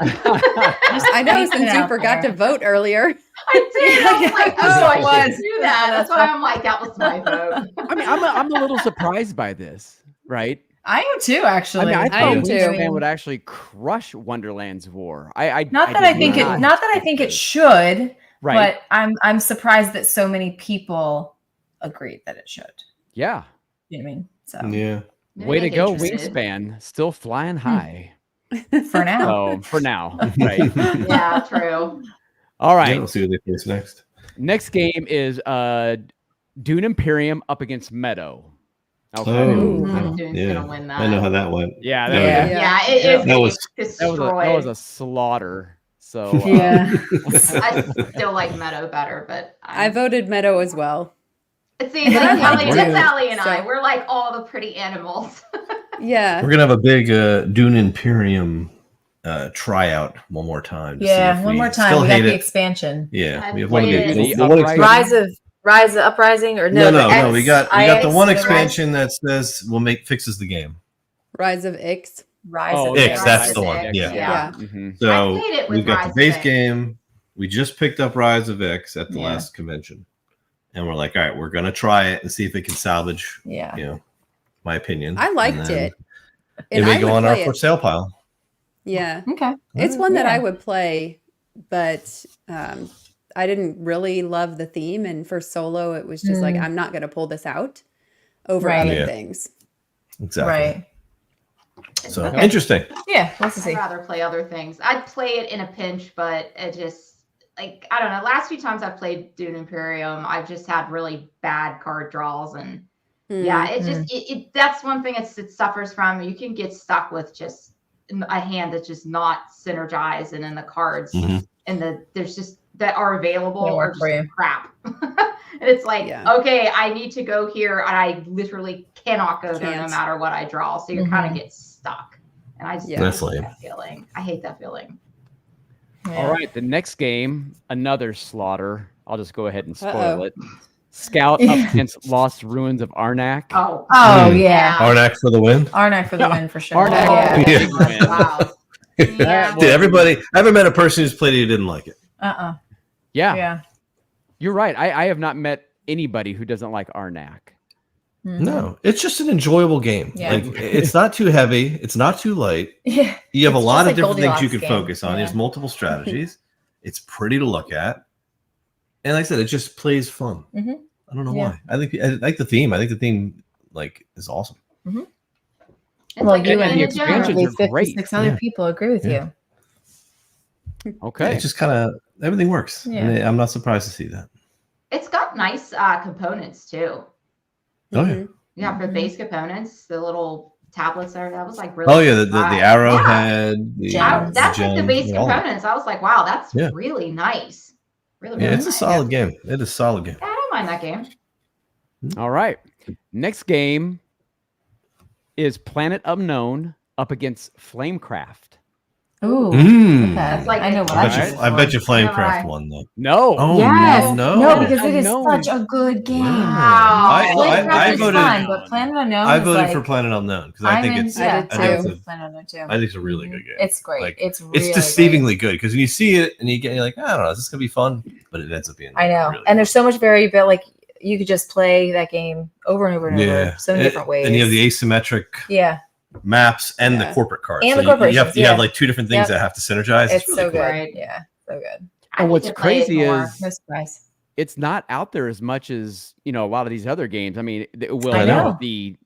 I know, Thank since you. you forgot to vote earlier. I did. I was like, oh, It I was. should do that. That's why I'm like, that was my vote. I mean, I'm a little surprised by this, right? I am too, actually. I I thought am too. Wingspan would actually crush Wonderland's War. Not that I think it should, Right. but I'm surprised that so many people agreed that it should. Yeah. You know what I mean? So Yeah. Maybe Way they to get go, interested. Wingspan. Still flying high. for now. So for now, right? Yeah, true. All Yeah, right. let's see what they face next. Next game is Dune Imperium up against Meadow. Okay. Oh, Dune's yeah. gonna win that. I know how that went. Yeah, Yeah. Yeah, it is. That was- destroyed. that was a slaughter. So Yeah. I still like Meadow better, but I voted Meadow as well. see, like, like Sally, Dune, Sally and I, so- we're like all the pretty animals. Yeah. We're gonna have a big Dune Imperium tryout one more time. to see Yeah, if one we more time. still We got hate the it. expansion. Yeah, I've we have one of played the, it. the one Uprising. expansion. Rise of Uprising or No, no? we got the one IX, expansion that says fixes the game. Rise of Ix. Rise Oh, of Ix, Ix. that's the one. Ix, Yeah. Yeah. Mhm. So I played it with we've got Rise the base of Ix. game. We just picked up Rise of X at the Yeah. last convention, and we're like, all right, we're gonna try it and see if it can salvage, Yeah. my opinion. I liked And then it. It And may I go would on our play for it. sale pile. Yeah. Okay. It's one that Yeah. I would play, but I didn't really love the theme. And for solo, it was just like, I'm not going to pull this out over Right. other Yeah. things. Exactly. Right. So Okay. interesting. Yeah. Let's I'd see. rather play other things. I'd play it in a pinch, but it just like I don't know. Last few times I've played Dune Imperium, I've just had really bad card draws, and yeah, it just it that's one thing it suffers from. You can get stuck with just a hand that's just not synergized, and then the cards Mhm. and there's just that are available They are work just for you. crap. And it's like, Yeah. okay, I need to go here, and I literally cannot go there no Can't. matter what I draw. So you kind of get stuck, and I just Yeah. don't That's like lame. that feeling. I hate that feeling. All right, the next game, another slaughter. I'll just go ahead and spoil Uh-oh. it. Scout up against Lost Ruins of Arnak. Oh, Oh Hmm. yeah. Arnak for the win. Arnak for the win for sure. Arnak. Yeah. Yeah. Big win. wow. Yeah. Did everybody? I haven't met a person who's played it who didn't like it. Yeah, Yeah. you're right. I have not met anybody who doesn't like Arnak. No, it's just an enjoyable game. Yeah. Like it's not too heavy, it's not too light. Yeah. You have a It's lot just of like different things you Goldilocks can game. focus on. Yeah. There's multiple strategies. It's pretty to look at, and like I said, it just plays fun. Mhm. I don't know Yeah. why. I like the theme. I think the theme is awesome. It's Well, like you and the and expansions apparently are great. 56 other Yeah. people agree with Yeah. you. Okay. It's just kind of everything works. Yeah. And I'm not surprised to see that. It's got nice components too. Oh yeah. Yeah, for Mhm. base components, the little tablets there, that was like really. Oh yeah, the nice. arrowhead. The, Gems. That's like the gems, base all of it. components. I was like, wow, that's Yeah. really nice. Really, Yeah, really it's a nice. solid game. It is a solid game. Yeah, I don't mind that game. All right. Next game is Planet Unknown up against Flamecraft. Ooh. Mm. Okay. That's like I know a- what I I bet, choose. I bet you No, Flamecraft I- won though. No. Oh Yes. no! No, because it is Unknown. such a good game. Wow. I Flamecraft is voted- fun, but Planet Unknown I is voted like, for Planet Unknown because I think it's. I did I too. voted for Planet Unknown too. I think it's a really good game. It's great. Like, it's really It's deceivingly good because when you see it and you're like, I don't know, is this gonna be fun? But it ends up being. I know. really And there's so much variability. Like you could just play that game over and over and over, so many different ways. And you have the asymmetric yeah, maps and Yeah. the corporate cards. And So the you have corporations, you have yeah. like two different things Yep. that have to synergize. it's really so cool. good. Right. Yeah, so good. I And need what's to play it crazy more. is No surprise. it's not out there as much as a lot of these other games. I mean, it will I now know. with the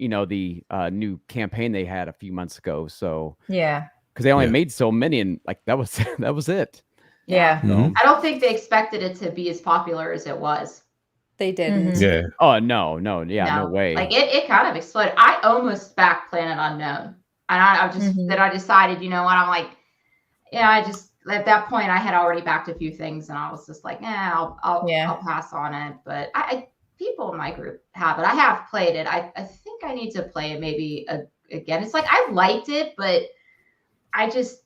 new campaign they had a few months ago. So Yeah, because they only Yeah. made so many, and like that was that was it. yeah. Mhm. I don't think they expected it to be as popular as it was. They didn't. Mhm. Yeah. Oh no, no way. Like it kind of exploded. I almost backed Planet Unknown, and I just Mhm. then I decided, you know what? I'm like, I just at that point I had already backed a few things, and I was just like, I'll pass on it. But I people in my group have it. I have played it. I think I need to play it maybe again. It's like I liked it, but I just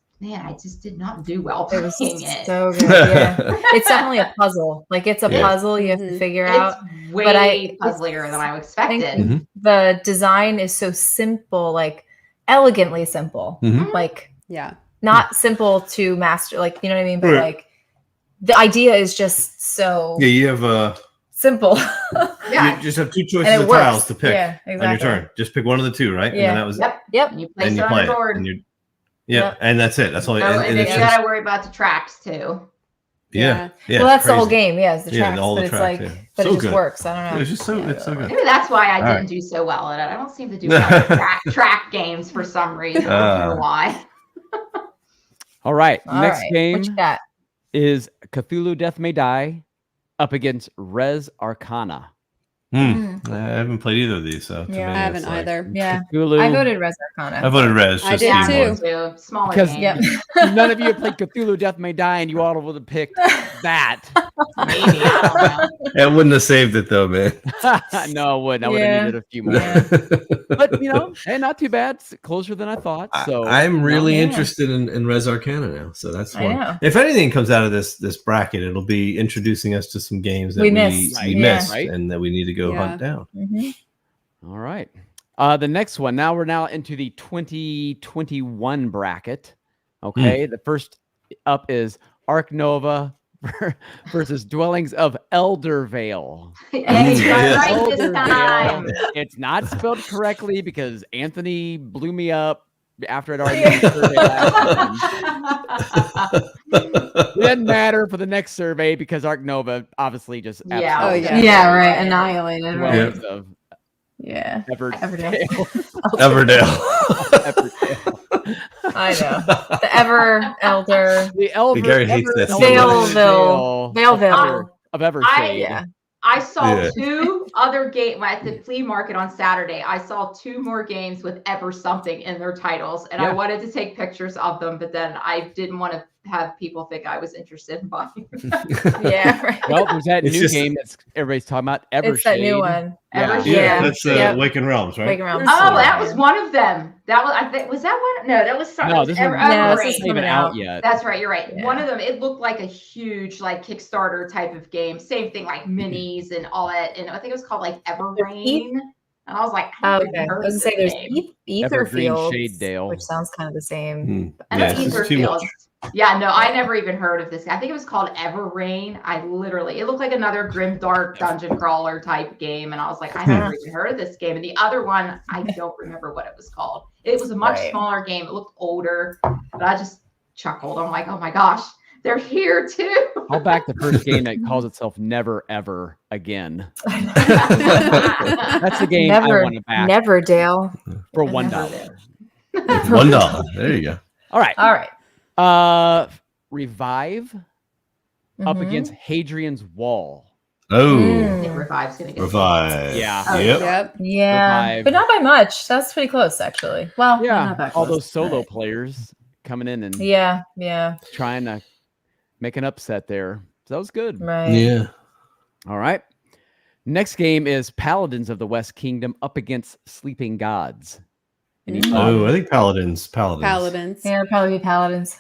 did not do well It was playing it. so good. Yeah, it's definitely a puzzle. Like it's a Yeah. puzzle you have to Mhm. figure out. It's way But I- puzzlier than I think expected. Mhm. The design is so simple, like elegantly simple. Mhm. Like Yeah. not simple to master, like you know what I mean. But Right. like the idea is just so Yeah, you have simple. Yeah. you just have two And choices it of works. tiles to pick Yeah, on your exactly. turn. Just pick one of the two, right? And Yeah. then that was Yep. Yep. And you place and it you on play the it. board. And and that's it. That's all. Oh, and and then it's you just, gotta worry about the tracks too. yeah. Well, it's that's the whole crazy. game. Yeah, it's the Yeah, tracks. all but the it's tracks, like, yeah. but So it just good. works. I don't know. It's just so it's so good. Maybe that's why I All didn't right. do so well at it. I don't seem to do well at track games for some reason. I don't know why. All right, All next right, game What you got? is Cthulhu Death May Die up against Res Arcana. I haven't played either of these, so to Yeah. me, I haven't it's like- either. Yeah, Cthulhu. I voted Res Arcana. I voted Res. I Just did to be too. more- Too. Smaller Because- game. Yep. None of you have played Cthulhu Death May Die, and you all would have picked that. Maybe. I don't know. It wouldn't have saved it though, man. No, it wouldn't. I would have Yeah. needed a few more. Yeah. But hey, not too bad. It's closer than I thought. So I'm really Yeah. interested in Res Arcana now, so that's I fun. know. If anything comes out of this bracket, it'll be introducing us to some games that We we missed. Right. missed Right. and that we need to go Yeah. hunt down. Mhm. all right. The next one. Now we're into the 2021 bracket. Okay. The first up is Ark Nova versus Dwellings of Eldervale. Yeah, you got Yeah. it right this time. It's not spelled correctly because Anthony blew me up after I'd already done the survey last time. It didn't matter for the next survey because Ark Nova obviously just Yeah. Oh, absolutely yeah. Yeah, right. Annihilated. Right. Dwellings of Yeah. Everdale. Everdale. Everdale. I know. The Ever Elder. The Gary hates that so much. Valeville. of Evershade. Yeah. I saw Yeah. two other games at the flea market on Saturday. I saw two more games with ever something in their titles, and Yeah. I wanted to take pictures of them, but then I didn't want to have people think I was interested in buying. Yeah. Right. Well, there's that It's new just- game that's everybody's talking about. Evershade. It's that new one. Yeah. Evershade. Yeah. That's Yep. Awakened Realms, right? Waking Realms. Oh, that was one of them. That was I think was that one? No, that was something. No, this Ever- one's No, this Evergreen. is not even coming out out. yet. That's right. You're right. Yeah. One of them, it looked like a huge like Kickstarter type of game. Same thing, like minis and all that. And I think it was called like Everrain. And I was like, Oh, I've okay. never I heard was of gonna say this there's game. Evergreen Etherfield, Shade Dale. which sounds kind of the same. Hmm. I Yeah, know it's just too Etherfield. much. Yeah, no, I never even heard of this. I think it was called Everrain. It looked like another grim dark dungeon crawler type game, and I was like, I never even heard of this game. And the other one, I don't remember what it was called. It was a much smaller game. It looked older, but I just chuckled. I'm like, oh my gosh, they're here too. I'll back the first game that calls itself Never Ever Again. That's the game I want to back. Never, Dale. For $1. $1. There you go. All right. All right. Revive up against Hadrian's Wall. Oh, I think Revive's gonna get Revive. Yeah. Oh, Yep. Yeah, Revive. but not by much. That's pretty close, actually. Well, not Yeah. that All close, those solo but- players coming in and Yeah. trying to make an upset there. So that was good. Right. Yeah. All right. Next game is Paladins of the West Kingdom up against Sleeping Gods. Any thoughts? Oh, I think Paladins. Paladins. Yeah, it'd probably be Paladins.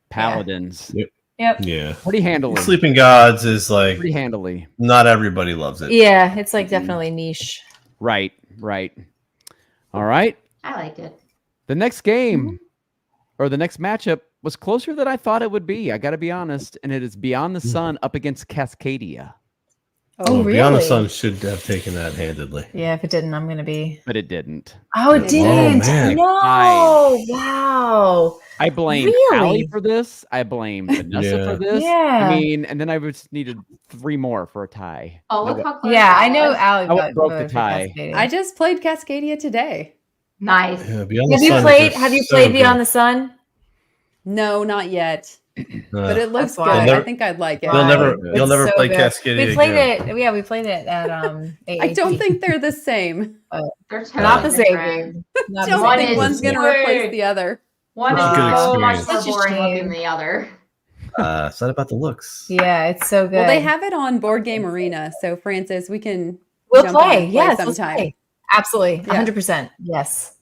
Paladins. Yep. Yeah. Pretty handily. Sleeping Gods is like Pretty handily. not everybody loves it. Yeah, it's like definitely niche. Right. All right. I liked it. The next game or the next matchup was closer than I thought it would be. I got to be honest. And it is Beyond the Sun up against Cascadia. Oh, really? Beyond the Sun should have taken that handedly. Yeah, if it didn't, I'm gonna be. But it didn't. Oh, it didn't. man. No. Wow. I blame Really? Allie for this. I blame Vanessa for this. Yeah. I mean, and then I just needed 3 more for a tie. Oh, look No, how close Yeah, that I know was. Allie I broke the tie. I just played Cascadia today. Nice. Yeah, Beyond Have the you Sun played? is Have you so played good. Beyond the Sun? No, not yet. But it looks That's good. why. Never- I think I'd like it. You'll never, It's you'll never so play good. Cascadia We played again. it. Yeah, we played it at I don't think they're the same. They're not the totally same different. game. I Not the don't One think same. is- one's gonna Wait. replace the other. One is It's a good so much experience. more Such a boring looking shame. than the other. It's not about the looks. Yeah, it's so good. Well, they have it on Board Game Arena, so Francis, we can We'll jump on play. and Yes, let's sometime. play. Absolutely, Yeah. 100%. Yes,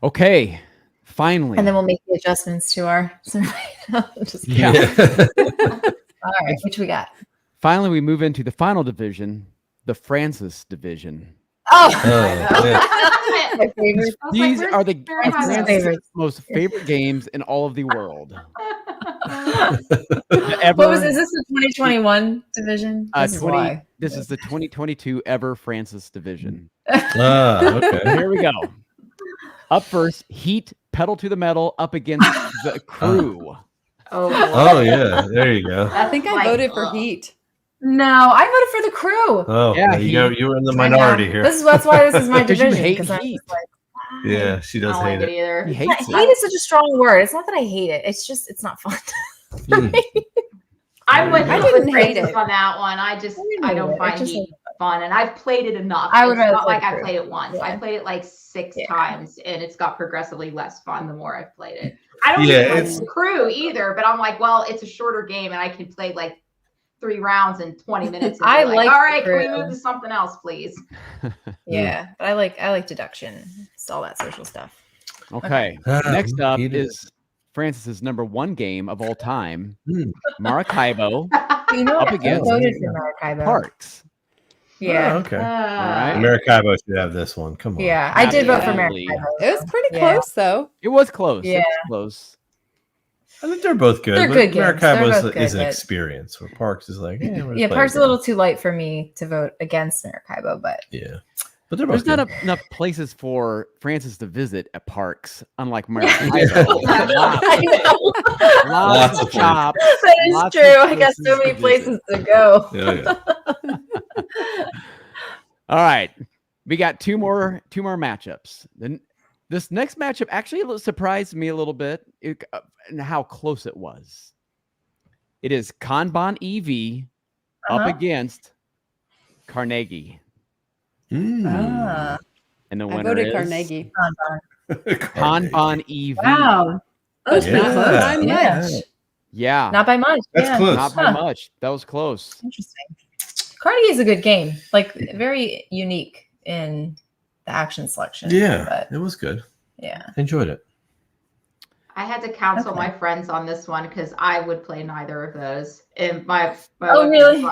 Okay. Finally. and then we'll make the adjustments to our. Just kidding. Yeah. All right, which we got? Finally, we move into the final division, the Francis division. Oh, yeah. my favorite. I was like, These where's are the Very Francis' Francis? favorites. most favorite games in all of the world. What was is this the 2021 division? This is 20 why. This is the 2022 Ever Francis division. Okay. Here we go. Up first, Heat Pedal to the Metal up against the Crew. Oh, Oh yeah, there you go. I think I voted for Heat. No, I voted for the Crew. Oh, Yeah, there you go. You were in the I know. minority here. That's why this is my 'Cause you division. hate 'cause I'm Heat. just like, Yeah, she I does don't hate like it it. either. He hates hate it. is such a strong word. It's not that I hate it. It's just it's not fun. Hmm. I'm with I you didn't with hate Francis it. on that one. I hate don't it. find It's just Heat fun, and I've played it enough. I would It's rather not play like I Crew. played it once. I Yeah. played it like 6 Yeah. times, and it's got progressively less fun the more I've played it. I don't Yeah, even like it's- the Crew either, but I'm like, well, it's a shorter game, and I can play like 3 rounds in 20 minutes. And I be like all the right, can we Crew. move to something else, please? Yeah, but I like deduction. It's all that social stuff. Okay. Next up is Francis's #1 game of all time, Hmm. Maracaibo You know, Up I against voted for Maracaibo. Parks. Yeah, Oh, okay. right. Maracaibo should have this one. Come on. yeah, I did vote for Absolutely. Maracaibo. It was pretty Yeah. close, though. It was close. It Yeah. was close. I think they're both good. They're but good games. They're Maracaibo both is good, an but- experience. Where Parks is like, yeah, Yeah, Park's a little too light for me to vote against Maracaibo, but Yeah, but they're both There's not good. enough places for Francis to visit at Parks, unlike Maracaibo. I know. Lots Lots of of shops. That is Lots of true. I got so places many to places to go. Yeah, yeah. All right. We got two more matchups. Then this next matchup actually surprised me a little bit and how close it was. It is Kanban EV up Uh-huh. against Carnegie. Mm. Ah, And the I winner voted is Carnegie. Kanban EV. wow. But Yeah. not by much. Yeah. Yeah. Not by much. That's yeah. close. Not by Huh. much. That was close. Interesting. Carnegie is a good game. Like very unique in the action selection. Yeah, But it was good. yeah. Enjoyed it. I had to counsel Okay. my friends on this one because I would play neither of those. And my Oh, really?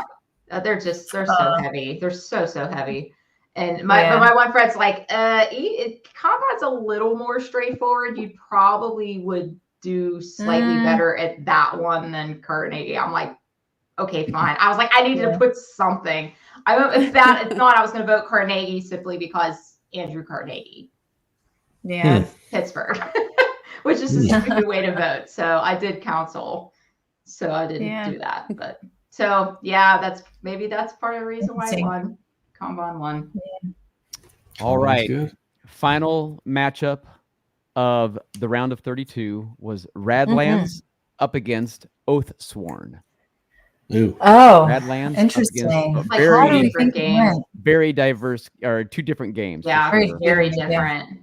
they're so heavy. They're so heavy. And Yeah. my one friend's like, Combat's a little more straightforward. You probably would do slightly better at that one than Carnegie. I'm like, okay, fine. I was like, I needed to put something. If not, I was going to vote Carnegie simply because Andrew Carnegie. Yeah. Pittsburgh, which is a stupid way to vote. So I did counsel. So I didn't do that. But so yeah, that's part of the reason why I won. Kanban won. Yeah. All right. Final matchup of the round of 32 was Radlands up against Oathsworn. Ooh. Oh, Radlands interesting. up Like against different games. very diverse, or two different games. Yeah, for very sure. different.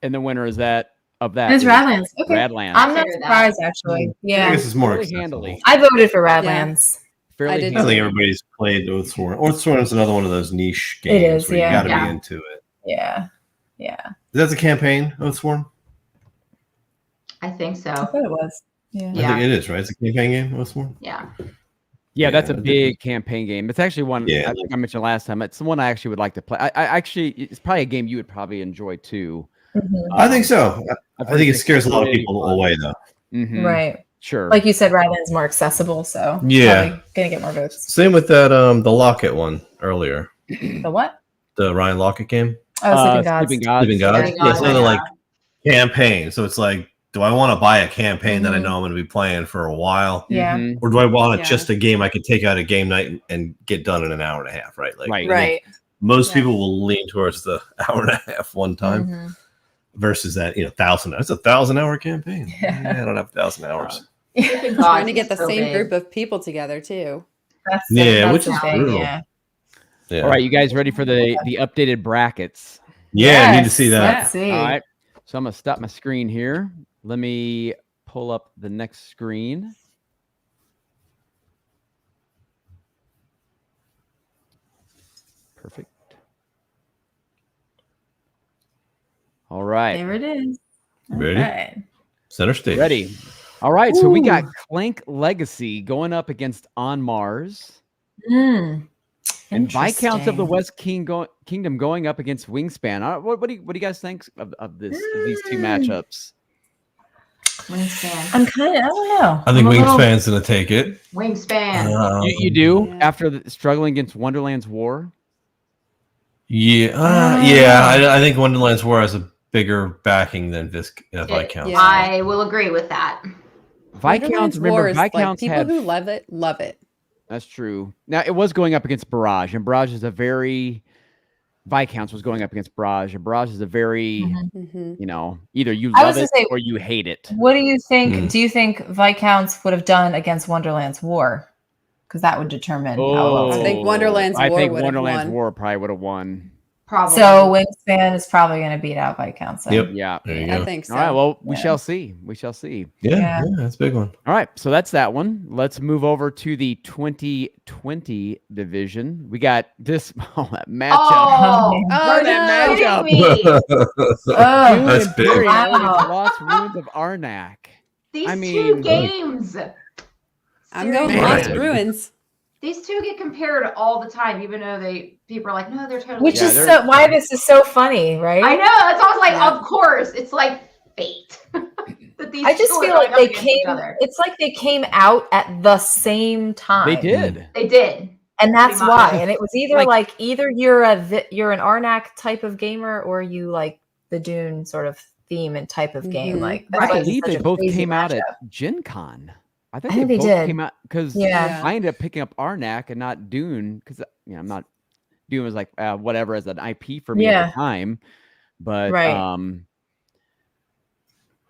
And the winner is that. It's Radlands. Okay. Radlands. I'm not surprised, actually. I Yeah. guess it's more Fairly accessible. handily. I voted for Radlands. Fairly I did I don't think handily. everybody's played Oathsworn. Oathsworn is another one of those niche games It is, where yeah. you got to Yeah. be into it. Yeah. Yeah. That's a campaign, Oathsworn? I think so. I thought it was. Yeah. I Yeah. think it is, right? It's a campaign game, Oathsworn? Yeah. Yeah, that's a Yeah. big campaign game. It's actually one Yeah. I think I mentioned last time. It's the one I actually would like to play. I actually, it's probably a game you would probably enjoy too. Mhm. I think so. I've I heard think it it's scares a lot of really people fun. away, though. Mhm. Right. Sure. Like you said, Radlands more accessible, so Yeah. probably gonna get more votes. Same with that the Locket one earlier. The what? The Ryan Locket game. Oh, Sleeping Gods. Sleeping Gods. Sleeping Gods. Sleeping Yeah, Gods, so they're yeah. like campaign. So it's like, do I want to buy a campaign that I Mhm. know I'm going to be playing for a while? Yeah. Mhm. Or do I want Yeah. just a game I could take out a game night and get done in an hour and a half, right? Like, Right. I think Right. most Yeah. people will lean towards the hour and a half one time Mhm. versus that, 1,000. That's a 1,000-hour campaign. Yeah. Yeah, I don't have 1,000 hours. Sleeping Trying Gods to get the is so same big. group of people together too. Yeah, that's which the is thing, brutal. Yeah. Yeah. All right, you guys ready for the updated brackets? Yeah, I need to Yes, see that. Let's see. All right. So I'm gonna stop my screen here. Let me pull up the next screen. Perfect. All right. There it is. Ready? Right. Center stage. Ready. All right. So we got Ooh. Clank Legacy going up against On Mars. Mm. And Viscounts of the Interesting. West Kingdom going up against Wingspan. What do you guys think of these two matchups? Wingspan. I'm kind of, I don't know. I think I'm a little- Wingspan's going to take it. Wingspan. You do Yeah. after struggling against Wonderland's War. Yeah, yeah. I think Wonderland's War has a bigger backing than Viscounts. Yeah. I will agree with that. Viscounts, Wonderland's War remember is like, Viscounts people had. who love it, love it. That's true. Now it was going up against Barrage, and Barrage is a very. Viscounts was going up against Barrage, and Barrage is a very, Mhm. Hmm. either you I love was it gonna say- or you hate it. What do you think? Hmm. Do you think Viscounts would have done against Wonderland's War? Because that would determine how well. I it's think Wonderland's I War think would have Wonderland's won. War probably would have won. Probably. So Wingspan is probably going to beat out Viscounts. then. Yep. Yeah. There you I go. think so. All right. Well, we Yeah. shall see. We shall see. Yeah, Yeah. that's a big one. All right. So that's that one. Let's move over to the 2020 division. We got this that matchup. Oh, Oh, that no. matchup. kidding me? Oh, Dune That's and big. Burial Wow. against Lost Ruins of Arnak. These I two mean- games. I'm going Seriously. Lost Man. Ruins. These two get compared all the time, even though people are like, no, they're totally. which Yeah, is they're- so why this is so funny, right? I know. That's always like, Yeah. of course, it's like fate. That these I just two are feel going like up they against each came. other. It's like they came out at the same time. They did. They did. and that's pretty why. much. And it was either Like- like either you're an Arnak type of gamer or you like the Dune sort of theme and type of game. Mhm. Like I that's why it's believe such they a both crazy came out matchup. at Gen Con. I think, I think they both did. came out because Yeah. I ended up picking up Arnak and not Dune because I'm not. Dune was like whatever as an IP for me at Yeah. the time, but Right.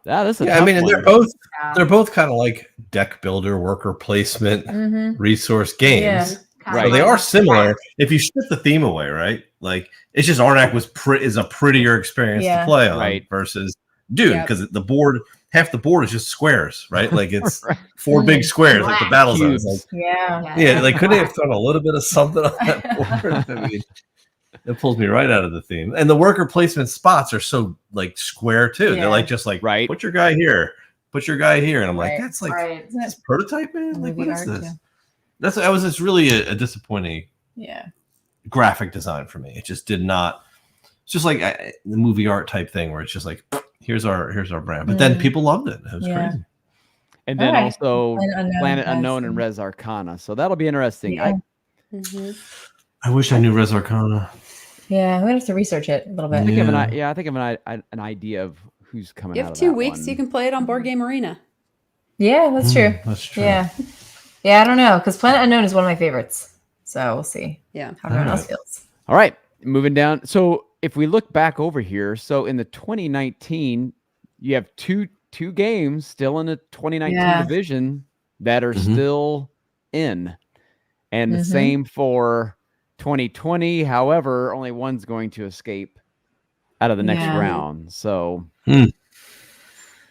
yeah, this is. A Yeah, I tough mean, and one. they're both kind of like deck builder, worker placement, Mhm. resource games. Yeah. Kinda Right. So they like are that. similar. If you strip the theme away, right? Like it's just Arnak is a prettier experience Yeah. to play on Right. versus Dune Yep. because the board, half the board is just squares, right? Like it's Right. four big squares, like the Black battle zones. cubes. Like, Yeah. yeah, like couldn't they have thrown a little bit of something on that board? I mean, it pulls me right out of the theme. And the worker placement spots are so like square too. Yeah. They're like just like Right. put your guy here, put your guy here, and I'm like, Right. that's like Right. Isn't that's it prototyping. Like what movie is art, this? too? That was just really a disappointing Yeah. graphic design for me. It just did not. It's just like the movie art type thing where it's just like here's our brand. But then people loved it. It was crazy. And then Alright. also Planet has Unknown and some- Res Arcana. So that'll be interesting. Yeah. I wish I knew Res Arcana. Yeah, I'm gonna have to research it a little bit. I think Yeah. I think of an idea of who's coming You out have of 2 that weeks. one. You can play it on Board Game Arena. Yeah, that's true. That's true. Yeah. Yeah, I don't know, because Planet Unknown is one of my favorites. So we'll see Yeah. how everyone else Alright. feels. All right, moving down. So if we look back over here, so in the 2019, you have two games still in the 2019 Yeah. division that are Mhm. still in, and the Mhm. same for 2020. However, only one's going to escape out of the next Yeah. round. So Hmm.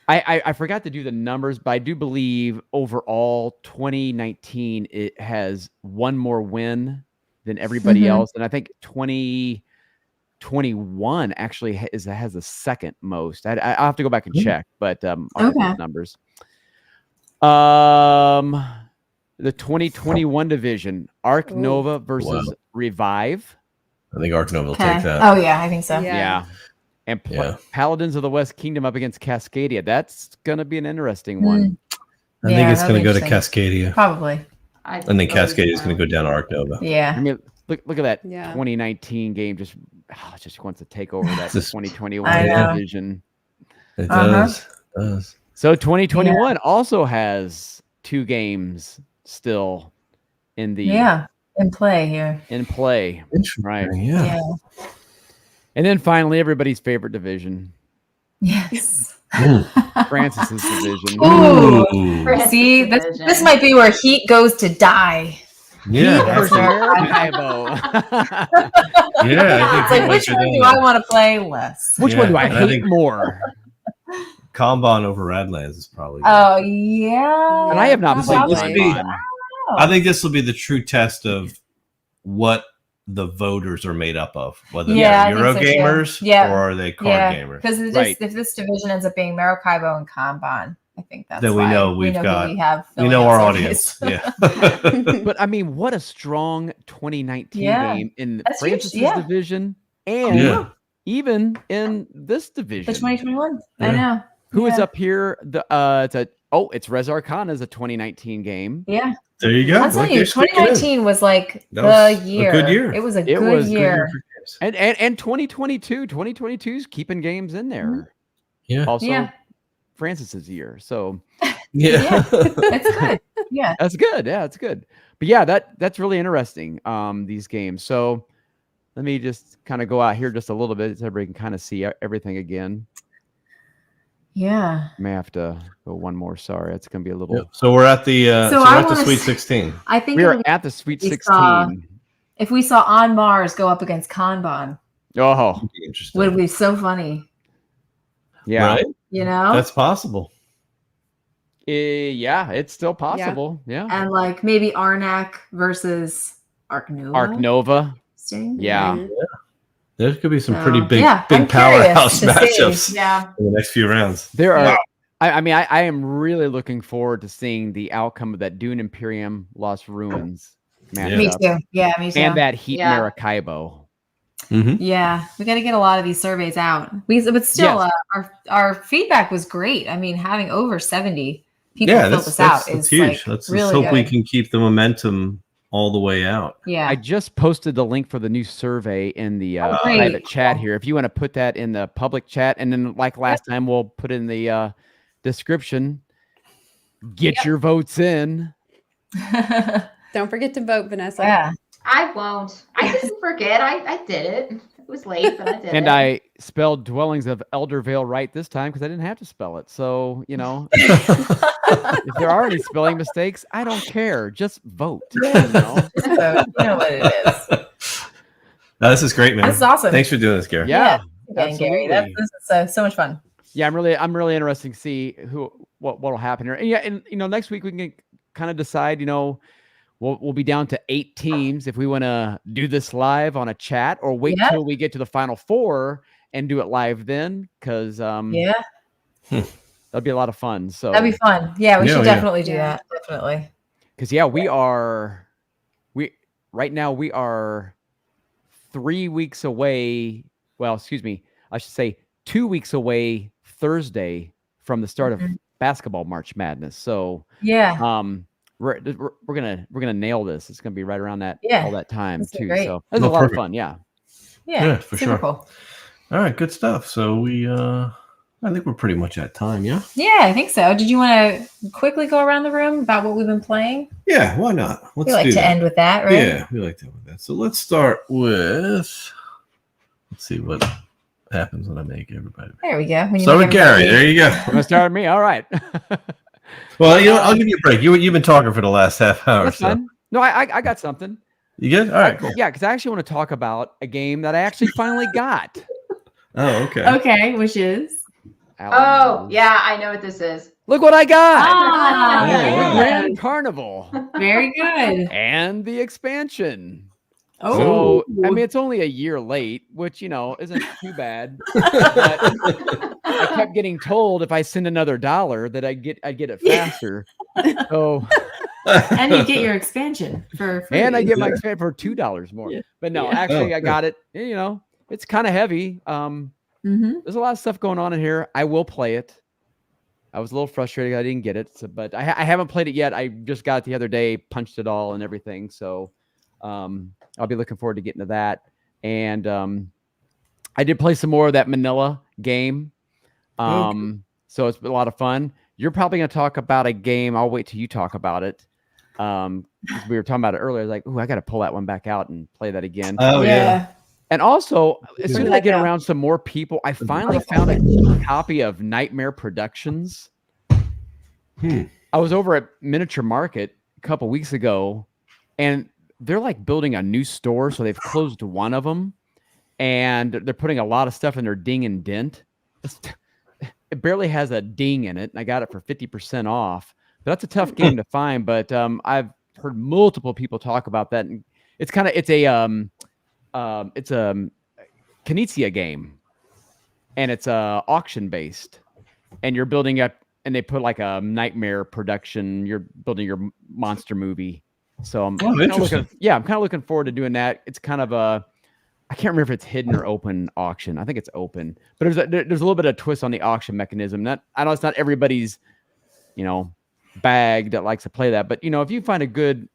I forgot to do the numbers, but I do believe overall 2019 it has one more win than everybody Mhm. else, and I think 2021 actually has the second most. I'll have to go back and check, but I'll get Okay. those numbers. The 2021 division, Arc Ooh. Nova versus Wow. Revive. I think Ark Nova will Okay. take that. Oh yeah, I think so. Yeah. Yeah. And Yeah. Paladins of the West Kingdom up against Cascadia. That's going to be an interesting one. I think Yeah, it's that'll going to be go to Cascadia. Probably. I think Cascadia is going to go down to Ark Nova. I Yeah. mean, look at that Yeah. 2019 game. Just wants to take over that Just- 2021 I know. division. It Uh-huh. does. It does. So 2021 also has 2 games still in the Yeah. In play here. in play. Interesting. Right. Yeah. Yeah. And then finally, everybody's favorite division, Yes. Francis's division. Ooh. Ooh. See, this Division. might be where heat goes to die. Yeah. That's Versus where- Maracaibo. Yeah. I It's think like, which one do I want to play less? Which one do I and I hate think- more? Kanban over Radlands is probably. Oh yeah. And I have not played Probably. Kanban. I think this will be the true test of what the voters are made up of, whether Yeah, I they're Euro think so, too. gamers Yeah. or are they card Yeah, gamers. because Right. if this division ends up being Maracaibo and Kanban, I think that's Then we why know we've who got- we have. You filling know out our surveys. audience. Yeah. But I mean, what a strong 2019 Yeah. game in That's huge, Francis's yeah. division and Yeah. even in this division. The 2021. I Yeah. know. Who is Yeah. up here? It's Res Arcana is a 2019 game. Yeah, There you go. I'll tell Look, you, you're sneaking in. 2019 was like That the was a year. good year. It was a It good was a good year. for games. And 2022's keeping games in there. Yeah. Also Yeah. Francis's year. So Yeah. It's good. Yeah. that's good. Yeah, it's good. But yeah, that's really interesting. These games. So let me just kind of go out here just a little bit so everybody can kind of see everything again. Yeah. I may have to go one more. Sorry, it's gonna be a little. Yep. So we're at the So we're I at the wanna Sweet s- 16. I think We it are would- at the Sweet we 16. saw- if we saw On Mars go up against Kanban, Oh, Be interesting. would be so funny. yeah. Right? You know? That's possible. Yeah, it's still possible. Yeah. And like maybe Arnak versus Arc Nova. Arc Nova. Interesting. Yeah. Mhm. There could be some So, pretty big, yeah, big I'm curious powerhouse to see. matchups Yeah. in the next few rounds. There are. Wow. I mean, I am really looking forward to seeing the outcome of that Dune Imperium Lost Ruins matchup Me too. Yeah, me too. and that Heat Yeah. Maracaibo. Mm-hmm. Yeah, we got to get a lot of these surveys out. But still, Yes. our feedback was great. I mean, having over 70 people Yeah, fill that's, this out that's is huge. like Let's really hope good. we can keep the momentum all the way out. Yeah, I just posted the link for the new survey in the great. private chat here. If you want to put that in the public chat, and then like last time, we'll put in the description. Get your votes in. Don't forget to vote, Vanessa. yeah. I won't. I didn't forget. I did it. It was late, but I did And it. I spelled Dwellings of Eldervale right this time because I didn't have to spell it. So, if there are any spelling mistakes, I don't care. Just vote. You know? So, you know what it is. No, this is great, man. This is awesome. Thanks for doing this, Gary. Yeah. Again, Gary, absolutely. this is so much fun. Yeah, I'm really interested to see what'll happen here. And yeah, and next week we can kind of decide, we'll be down to 8 teams if we want to do this live on a chat or wait Yeah. till we get to the final 4 and do it live then, because Yeah, that'll be a lot of fun. So that'd be fun. Yeah, we Yeah, should yeah. definitely do Yeah. that. Definitely. because right now we are 3 weeks away. Well, excuse me, I should say 2 weeks away Thursday from the start of basketball March Madness. So Yeah. we're gonna nail this. It's gonna be right around that all that time That's too. great. So it was a lot of fun. Yeah. Yeah, for super sure. Cool. All right, good stuff. So we I think we're pretty much at time, yeah? Yeah, I think so. Did you want to quickly go around the room about what we've been playing? Yeah, why not? Let's we like do to that. end with that, right? Yeah, we like to end with that. So let's start with, let's see what happens when I make everybody. There we go. When you Start make with Gary. everybody- There you go. I'm gonna start with me. All right. Well, you know, I'll give you a break. You've been talking for the last half hour. That's So fine. No, I got something. you good? All right, cool. Yeah, because I actually want to talk about a game that I actually finally got. Oh, okay. Okay, which is Oh, yeah, I know what this is. Look what I got. Ah, yeah. Grand Carnival very good. and the expansion. Oh, So, I mean, it's only a year late, which, you know, isn't too bad. But I kept getting told if I send another $1 that I'd get it faster. So, and you get your expansion for free. and I get my expansion for $2 more. Yeah. But no, Yeah. actually, Oh, I got it. You know, it's kind of heavy. There's a lot of stuff going on in here. I will play it. I was a little frustrated I didn't get it, but I haven't played it yet. I just got it the other day, punched it all and everything. So I'll be looking forward to getting to that. And I did play some more of that Manila game. So it's been a lot of fun. You're probably going to talk about a game. I'll wait till you talk about it. We were talking about it earlier. I was like, "Ooh, I got to pull that one back out and play that again." Oh, yeah. And also, as soon as I that get go? around some more people, I finally found a copy of Nightmare Productions. I was over at Miniature Market a couple weeks ago, and they're like building a new store. So they've closed one of them, and they're putting a lot of stuff in their ding and dent. It barely has a ding in it, and I got it for 50% off. But that's a tough game to find. But I've heard multiple people talk about that, and it's a Knizia game, and it's auction based, and you're building up, and they put like a Nightmare production. You're building your monster movie. So I'm kind of looking forward to doing that. It's kind of I can't remember if it's hidden or open auction. I think it's open, but there's a little bit of twist on the auction mechanism. I know it's not everybody's, bag that likes to play that, but if you find a good,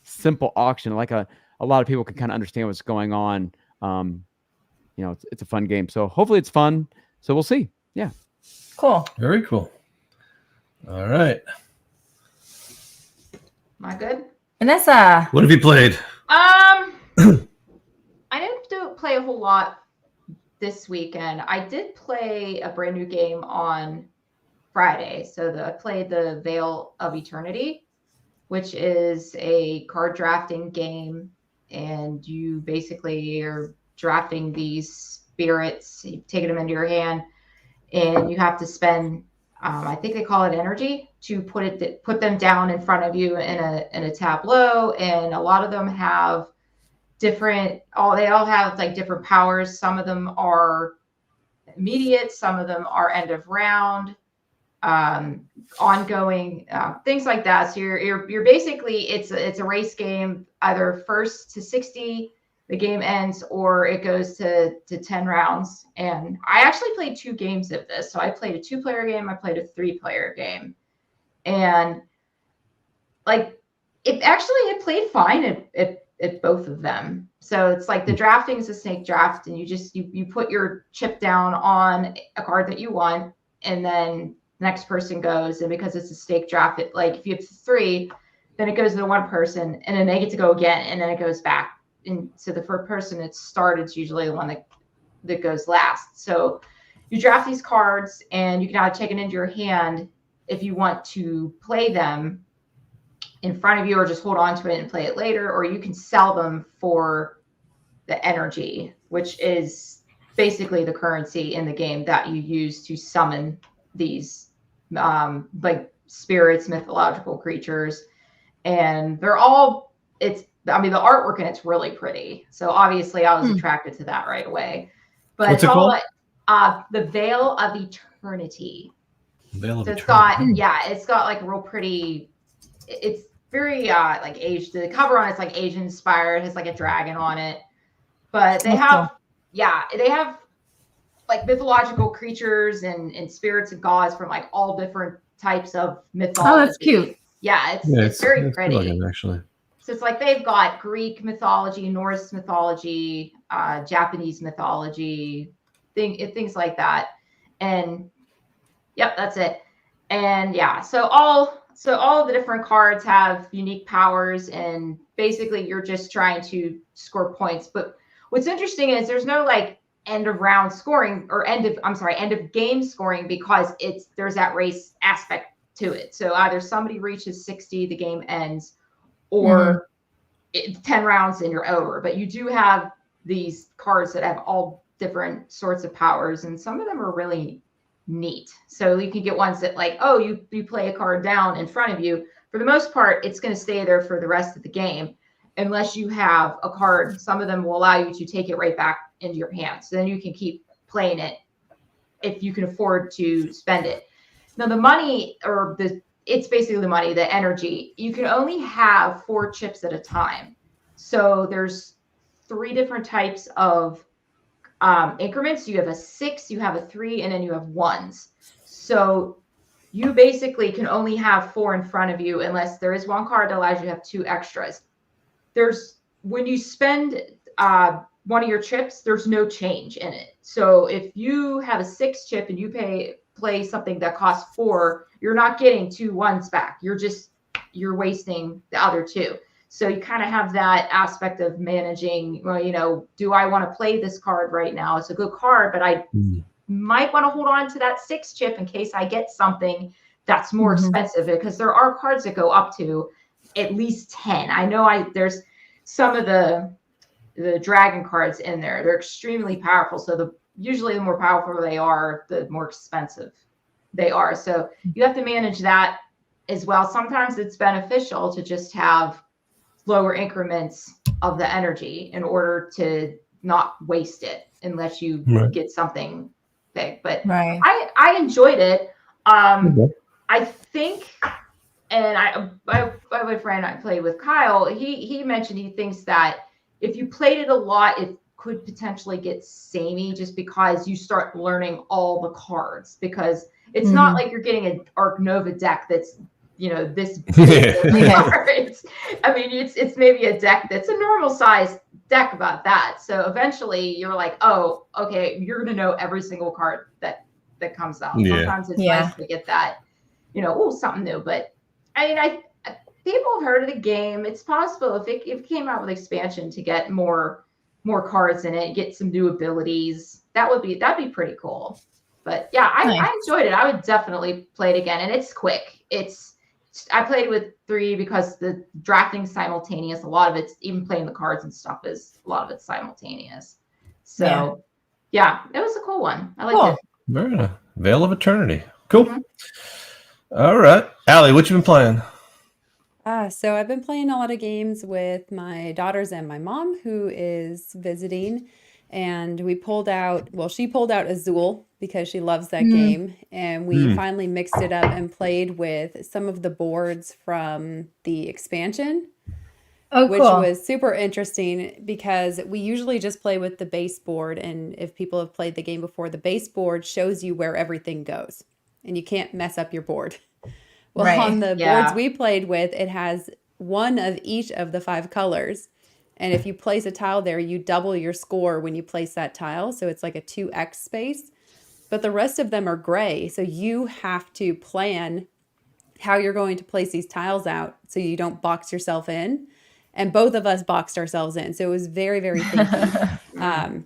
simple auction, like a lot of people can kind of understand what's going on. It's a fun game. So hopefully it's fun. So we'll see. Yeah. Cool. Very cool. All right. Am I good? Vanessa. What have you played? I didn't play a whole lot this weekend. I did play a brand new game on Friday. So I played the Veil of Eternity, which is a card drafting game. And you basically are drafting these spirits, you've taken them into your hand, and you have to spend, I think they call it energy, to put them down in front of you in a tableau. And a lot of them have they all have like different powers. Some of them are immediate, some of them are end of round, ongoing, things like that. So you're basically, it's a race game, either first to 60 the game ends, or it goes to 10 rounds. And I actually played 2 games of this. So I played a 2-player game, I played a 3-player game, and like it played fine at both of them. So it's like the drafting is a snake draft, and you put your chip down on a card that you want, and then the next person goes. And because it's a snake draft, if you have 3, then it goes to the one person, and then they get to go again, and then it goes back. And so the first person it started is usually the one that goes last. So you draft these cards, and you can either take it into your hand if you want to play them in front of you, or just hold on to it and play it later, or you can sell them for the energy, which is basically the currency in the game that you use to summon these like spirits, mythological creatures. And they're all, the artwork in it's really pretty. So obviously I was attracted to that right away. But What's it's it all called? The Veil of Eternity. Veil of So Eternity. it's got like a real pretty, it's very like Asian. The cover on it's like Asian inspired. It has like a dragon on it. But they have like mythological creatures and spirits and gods from like all different types of mythology. Oh, that's cute. Yeah, it's very pretty. Looking, actually. So it's like they've got Greek mythology, Norse mythology, Japanese mythology, things like that. And yep, that's it. And yeah, so all of the different cards have unique powers, and basically you're just trying to score points. But what's interesting is there's no like end of round scoring or end of game scoring, because there's that race aspect to it. So either somebody reaches 60, the game ends, or 10 rounds and you're over. But you do have these cards that have all different sorts of powers, and some of them are really neat. So you can get ones that like, oh, you play a card down in front of you. For the most part, it's going to stay there for the rest of the game, unless you have a card. Some of them will allow you to take it right back into your hand. So then you can keep playing it if you can afford to spend it. Now the money, it's basically the money, the energy. You can only have 4 chips at a time. So there's 3 different types of increments. You have a 6, you have a 3, and then you have 1s. So you basically can only have 4 in front of you, unless there is one card that allows you to have 2 extras. When you spend one of your chips, there's no change in it. So if you have a 6 chip and you play something that costs 4, you're not getting 2 1s back. You're wasting the other 2. So you kind of have that aspect of managing, well, do I want to play this card right now? It's a good card, but I might want to hold on to that 6 chip in case I get something that's more expensive, because there are cards that go up to at least 10. I know there's some of the dragon cards in there. They're extremely powerful. So usually the more powerful they are, the more expensive they are. So you have to manage that as well. Sometimes it's beneficial to just have lower increments of the energy in order to not waste it, unless you get something big. But I enjoyed it. I think, and my friend I played with, Kyle, he mentioned he thinks that if you played it a lot, it could potentially get samey, just because you start learning all the cards, because it's not like you're getting an Arc Nova deck that's this big cards. I mean, it's maybe a deck that's a normal size deck, about that. So eventually you're like, oh, okay, you're gonna know every single card that comes out. Sometimes it's nice to get that, something new. But I mean, people have heard of the game. It's possible if it came out with expansion to get more cards in it, get some new abilities, that'd be pretty cool. But yeah, I enjoyed it. I would definitely play it again, and it's quick. I played with 3 because the drafting simultaneous. A lot of it's, even playing the cards and stuff, a lot of it's simultaneous. So yeah, it was a cool one. I liked it. Very nice. Veil of Eternity. Cool. All right, Allie, what you been playing? So I've been playing a lot of games with my daughters and my mom, who is visiting. And she pulled out Azul because she loves that game. And we finally mixed it up and played with some of the boards from the expansion, which was super interesting, because we usually just play with the base board. And if people have played the game before, the base board shows you where everything goes and you can't mess up your board. Well, on the boards we played with, it has one of each of the 5 colors. And if you place a tile there, you double your score when you place that tile. So it's like a 2x space. But the rest of them are gray. So you have to plan how you're going to place these tiles out so you don't box yourself in. And both of us boxed ourselves in. So it was very, very thinky.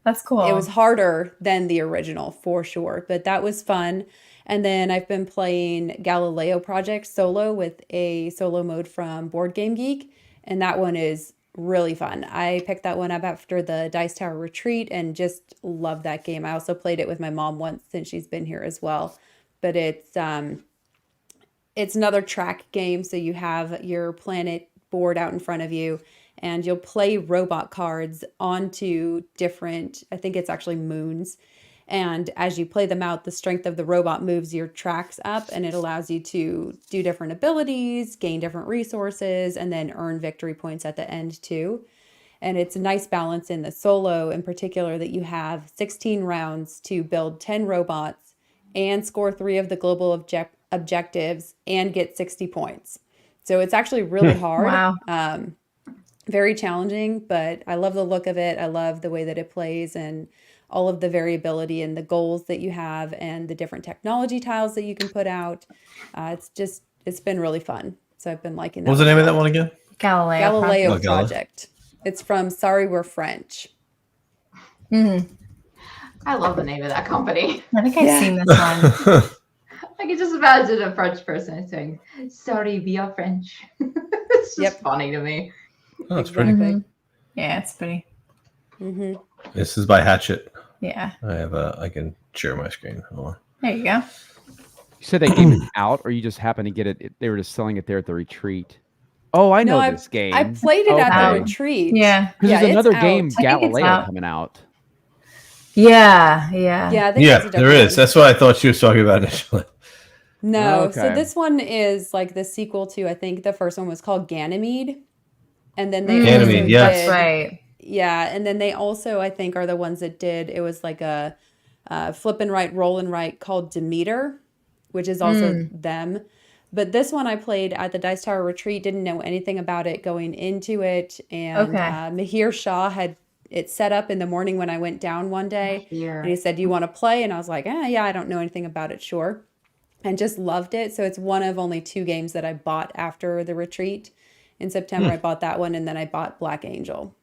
That's cool. It was harder than the original, for sure. But that was fun. And then I've been playing Galileo Project solo with a solo mode from Board Game Geek. And that one is really fun. I picked that one up after the Dice Tower Retreat and just love that game. I also played it with my mom once since she's been here as well. But it's another track game. So you have your planet board out in front of you, and you'll play robot cards onto different, I think it's actually moons. And as you play them out, the strength of the robot moves your tracks up, and it allows you to do different abilities, gain different resources, and then earn victory points at the end too. And it's a nice balance in the solo in particular that you have 16 rounds to build 10 robots and score 3 of the global objectives and get 60 points. So it's actually really hard. Wow. Very challenging, but I love the look of it. I love the way that it plays and all of the variability and the goals that you have and the different technology tiles that you can put out. It's been really fun. So I've been liking that. What was the name of that one again? Galileo Oh, Project. It's from Sorry We're French. Mm-hmm. I love the name of that company. I think I've seen this one. I can just imagine a French person saying, "Sorry, we are French." It's just funny to me. Oh, it's Exactly. pretty. Mhm. Yeah, it's pretty. Mm-hmm. This is by Hatchet. Yeah. I can share my screen. Hold on. There you go. You said that game is out, or you just happened to get it? They were just selling it there at the retreat. Oh, I know this game. I played it at the Okay. retreat. Yeah. Because there's another it's game, out. I think it's Galileo, out. coming out. Yeah. Yeah, Yeah. I think Yeah, that's a there different is. one. That's what I thought she was talking about initially. No, so Okay. this one is like the sequel to, I think the first one was called Ganymede. And then they Ganymede, also yes. That's right. Yeah, and then they also, I think, are the ones that did, it was like a flip and right, roll and right called Demeter, which is also them. But this one I played at the Dice Tower Retreat, didn't know anything about it going into it. And Okay. Mahir Shah had it set up in the morning when I went down one day. Here. And he said, "Do you want to play?" And I was like, yeah, I don't know anything about it, sure. And just loved it. So it's one of only 2 games that I bought after the retreat. In September, I bought that one, and then I bought Black Angel.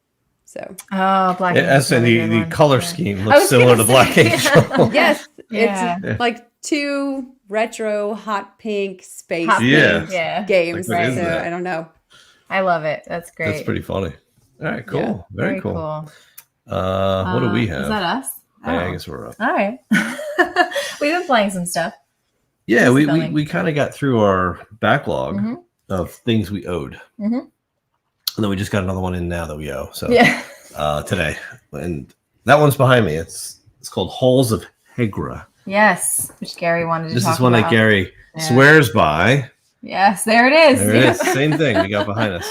So Oh, Black Yeah, Angel. as in the color scheme I looks was similar to gonna Black say, Angel. yes, Yeah. it's like 2 retro hot pink space Hot Yeah. themed Yeah. games. Like, what is so that? I don't know. I love it. That's great. That's pretty funny. All right, cool. Yeah. Very cool. What do we have? Is that us? Yeah, I Oh. guess we're up. All right. We've been playing some stuff. Yeah, Just we filming. kind of got through our backlog Mhm. of things we owed. Mhm. And then we just got another one in now that we owe. So Yeah. today. And that one's behind me. It's called Halls of Hegra. Yes. Which Gary wanted to This talk is one about. that Gary Yeah. swears by. Yes, there it is. There it is. Same thing we got behind us.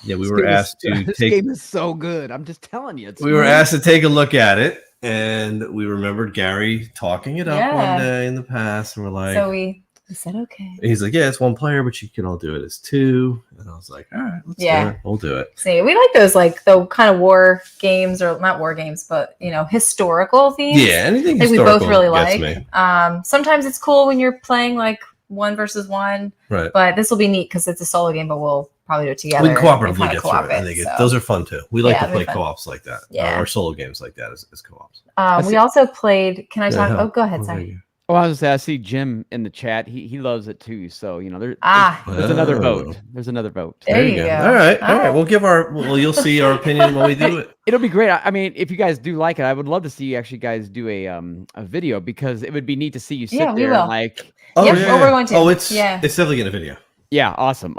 Yeah, we were asked to This take game is so good. I'm just telling you. It's we were asked to take a look at it, and we remembered Gary talking it up Yeah. one day in the past, and we're like, So we said, okay. he's like, yeah, it's 1 player, but you can all do it as 2. And I was like, all right, let's do Yeah. it. We'll do it. See, we like those, like, the kind of war games, or not war games, but, historical themes. Yeah, anything Like we historical both really gets like. me. Sometimes it's cool when you're playing like 1 versus 1, Right. but this will be neat because it's a solo game, but we'll probably do it together. We can cooperatively and kinda get co-op through it. I think so. those are fun too. We like Yeah, to they're play fun. co-ops like that. Yeah. Or solo games like that as co-ops. We also played. Can I talk? Yeah. Oh, go ahead. Oh, Sorry. thank you. Oh, I was gonna say, I see Jim in the chat. He loves it too. So there's Ah, another Oh. vote. There's another vote. There you go. All right. All right. We'll give well, you'll see our opinion when we do it. It'll be great. I mean, if you guys do like it, I would love to see you actually guys do a video, because it would be neat to see you sit Yeah, we there will. and like, Oh, Yep, oh, we're going to. Oh, it's Yeah. it's definitely in a video. yeah, awesome.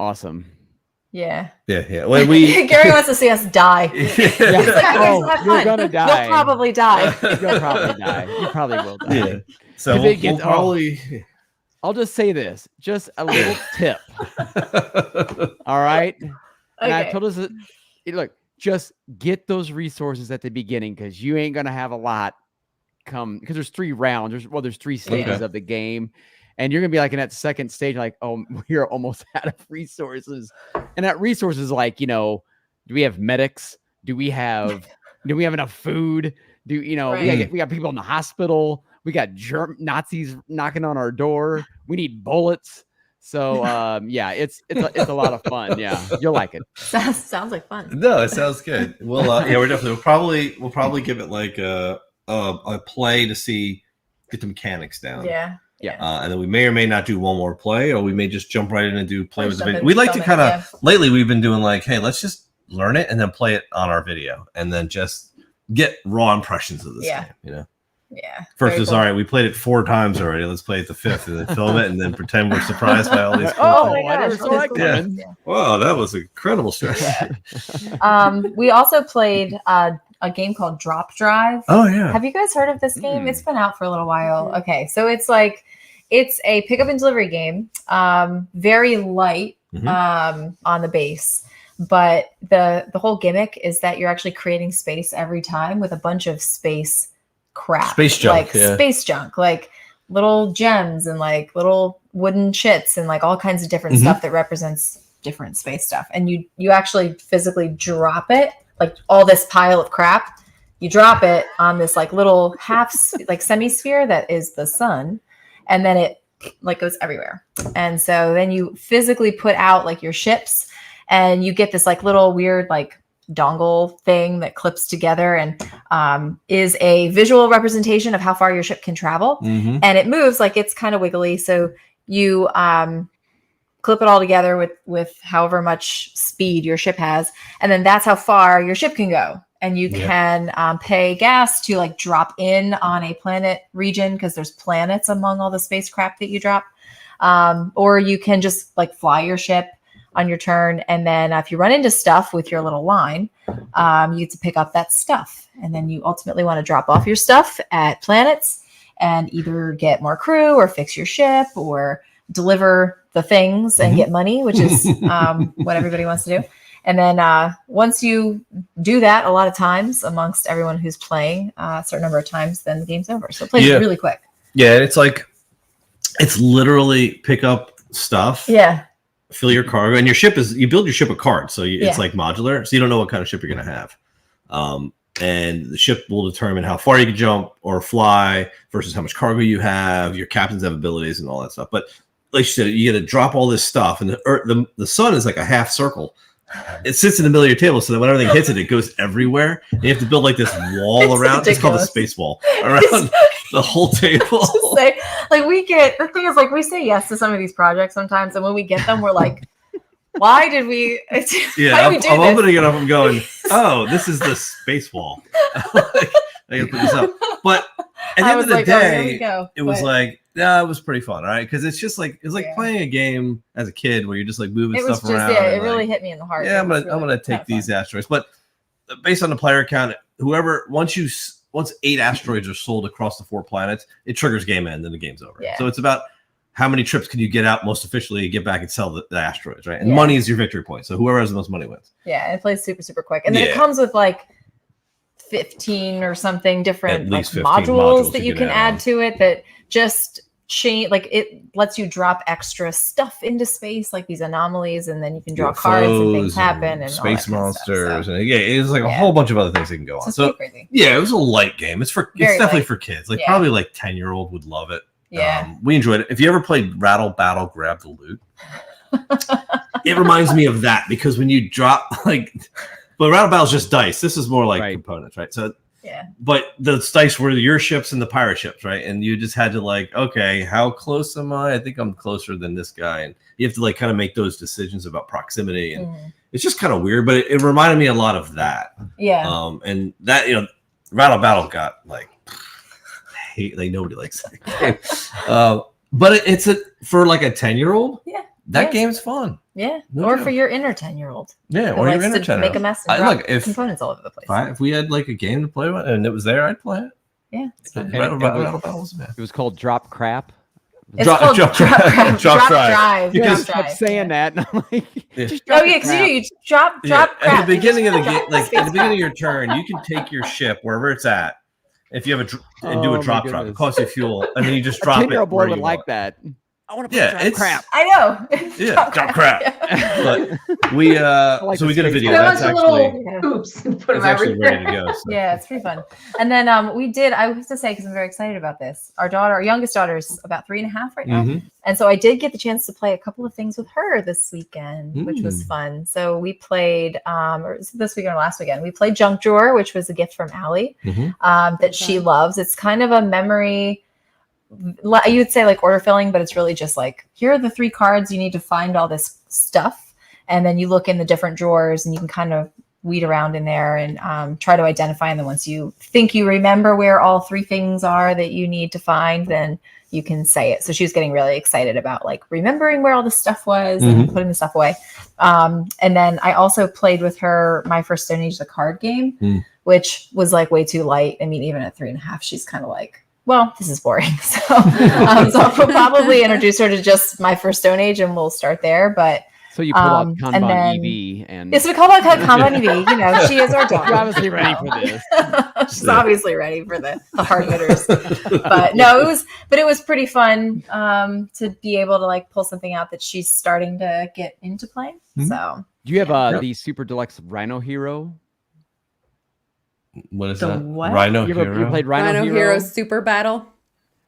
yeah. Yeah. When we Gary wants to see us die. Yeah. He's like, Oh, have you're fun. gonna die. You'll probably die. You'll probably die. You probably will die. yeah. So If we'll, it gets- we'll probably I'll just say this, just a little tip. All right. And I Okay. told us that, look, just get those resources at the beginning, because you ain't gonna have a lot come, because there's 3 rounds. There's 3 stages Okay. of the game, and you're gonna be like in that second stage, like, oh, we're almost out of resources. And that resources is like, do we have medics? Do we have enough food? Right. We got people in the hospital. We got Nazis knocking on our door. We need bullets. So yeah, it's a lot of fun. Yeah, you'll like it. Sounds like fun. No, it sounds good. We'll we'll probably give it like a play to get the mechanics down. Yeah. And then we may or may not do one more play, or we may just jump right in and do play Or with the jump video. in, We like to film it, kind of yeah. lately we've been doing like, hey, let's just learn it and then play it on our video, and then just get raw impressions of this Yeah. game. Yeah. First Very is cool. all right. We played it 4 times already. Let's play it the 5th, and then film it, and then pretend we're surprised by all these. Cool Oh, things. my I never gosh, saw that's that cool. coming. Wow, that was an incredible stretch. We also played a game called Drop Drive. Oh yeah. Have you guys heard of this game? Mm. It's been out for a little while. Mhm. Okay, so it's a pickup and delivery game. Very light Mhm. on the base. but the whole gimmick is that you're actually creating space every time with a bunch of space crap, Space junk, like yeah. space junk, like little gems and like little wooden chits and like all kinds of different stuff that represents different space stuff. And you actually physically drop it, like all this pile of crap, you drop it on this like little like semi-sphere that is the sun, and then it like goes everywhere. And so then you physically put out like your ships, and you get this like little weird like dongle thing that clips together and is a visual representation of how far your ship can travel. And it moves like it's kind of wiggly. So you clip it all together with however much speed your ship has. And then that's how far your ship can go. And you can pay gas to like drop in on a planet region, because there's planets among all the spacecraft that you drop. Or you can just like fly your ship on your turn. And then if you run into stuff with your little line, you get to pick up that stuff. And then you ultimately want to drop off your stuff at planets and either get more crew or fix your ship or deliver the things and get money, which is what everybody wants to do. And then once you do that a lot of times amongst everyone who's playing a certain number of times, then the game's over. So it plays really quick. Yeah, and it's literally pick up stuff. Yeah. Fill your cargo, and your ship you build your ship with cards, so it's like modular, so you don't know what kind of ship you're going to have. And the ship will determine how far you can jump or fly versus how much cargo you have. Your captains have abilities and all that stuff. But like you said, you got to drop all this stuff, and the sun is like a half circle. It sits in the middle of your table, so that when everything hits it, it goes everywhere. And you have to build like this wall around. It's called a space wall around the whole table. Say, like the thing is, like we say yes to some of these projects sometimes, and when we get them, we're like, why did we? Why did we do I'm this? opening it up and going, oh, this is the space wall. I gotta put this up. But at the end of the day, it was like, yeah, it was pretty fun, all right? Because it's just like playing a game as a kid where you're just like moving stuff around. Yeah, it really hit me in the heart. Yeah, I'm gonna take these asteroids, but based on the player count, once 8 asteroids are sold across the 4 planets, it triggers game end and the game's over. So it's about how many trips can you get out most efficiently, get back and sell the asteroids, right? And money is your victory point. So whoever has the most money wins. Yeah, it plays super, super quick. And then it comes with like 15 or something different like modules that you can add to it that just change, like it lets you drop extra stuff into space, like these anomalies, and then you can draw cards and things happen and space monsters. So. And it's like a whole bunch of other things that can go on. So crazy. Yeah, it was a light game. It's definitely for kids. Like probably like 10-year-old would love it. Yeah. We enjoyed it. If you ever played Rattle Battle Grab the Loot, it reminds me of that, because when you drop but Rattle Battle is just dice. This is more like components, right? So but the dice were your ships and the pirate ships, right? And you just had to like, okay, how close am I? I think I'm closer than this guy, and you have to like kind of make those decisions about proximity, and it's just kind of weird. But it reminded me a lot of that. Yeah. And that Rattle Battle got like hate, like nobody likes that game. But it's for like a 10-year-old. Yeah. That game's fun. Yeah. Or for your inner 10-year-old. Yeah. Or your inner 10-year-old. Make a mess and drop components all over the place. If we had like a game to play with and it was there, I'd play it. Yeah. It was called Drop Crap. It's called Drop Drive. Because I kept saying that, and I'm like, because you drop crap. At the beginning of the game, like at the beginning of your turn, you can take your ship wherever it's at. If you have and do a drop, it costs you fuel, and then you just drop it. 10-year-old boy would like that. I want to play drop crap. I know. Yeah, drop crap. But we so we did a video. That's actually oops and put them actually ready to go. So. Yeah, it's pretty fun. And then I have to say, because I'm very excited about this, our youngest daughter's about 3.5 right now. And so I did get the chance to play a couple of things with her this weekend, which was fun. So we played this weekend or last weekend, we played Junk Drawer, which was a gift from Allie that she loves. It's kind of a memory, you would say like order filling, but it's really just like, here are the 3 cards, you need to find all this stuff, and then you look in the different drawers and you can kind of weed around in there and try to identify them. Once you think you remember where all 3 things are that you need to find, then you can say it. So she was getting really excited about like remembering where all the stuff was and putting the stuff away. And then I also played with her My First Stone Age, the card game, which was like way too light. I mean, even at 3.5, she's kind of like, well, this is boring. So I'll probably introduce her to just My First Stone Age and we'll start there. But So you pull out and Kanban then- EV and Yes, we call it Kanban EV. You know, she is our daughter. you're obviously ready for this. She's obviously ready for the hard hitters. But no, it was pretty fun to be able to like pull something out that she's starting to get into playing. Mhm. So Do you have Yep. the Super Deluxe Rhino Hero? What is The that? what? Rhino You Hero. played Rhino, Rhino Hero? Hero Super Battle.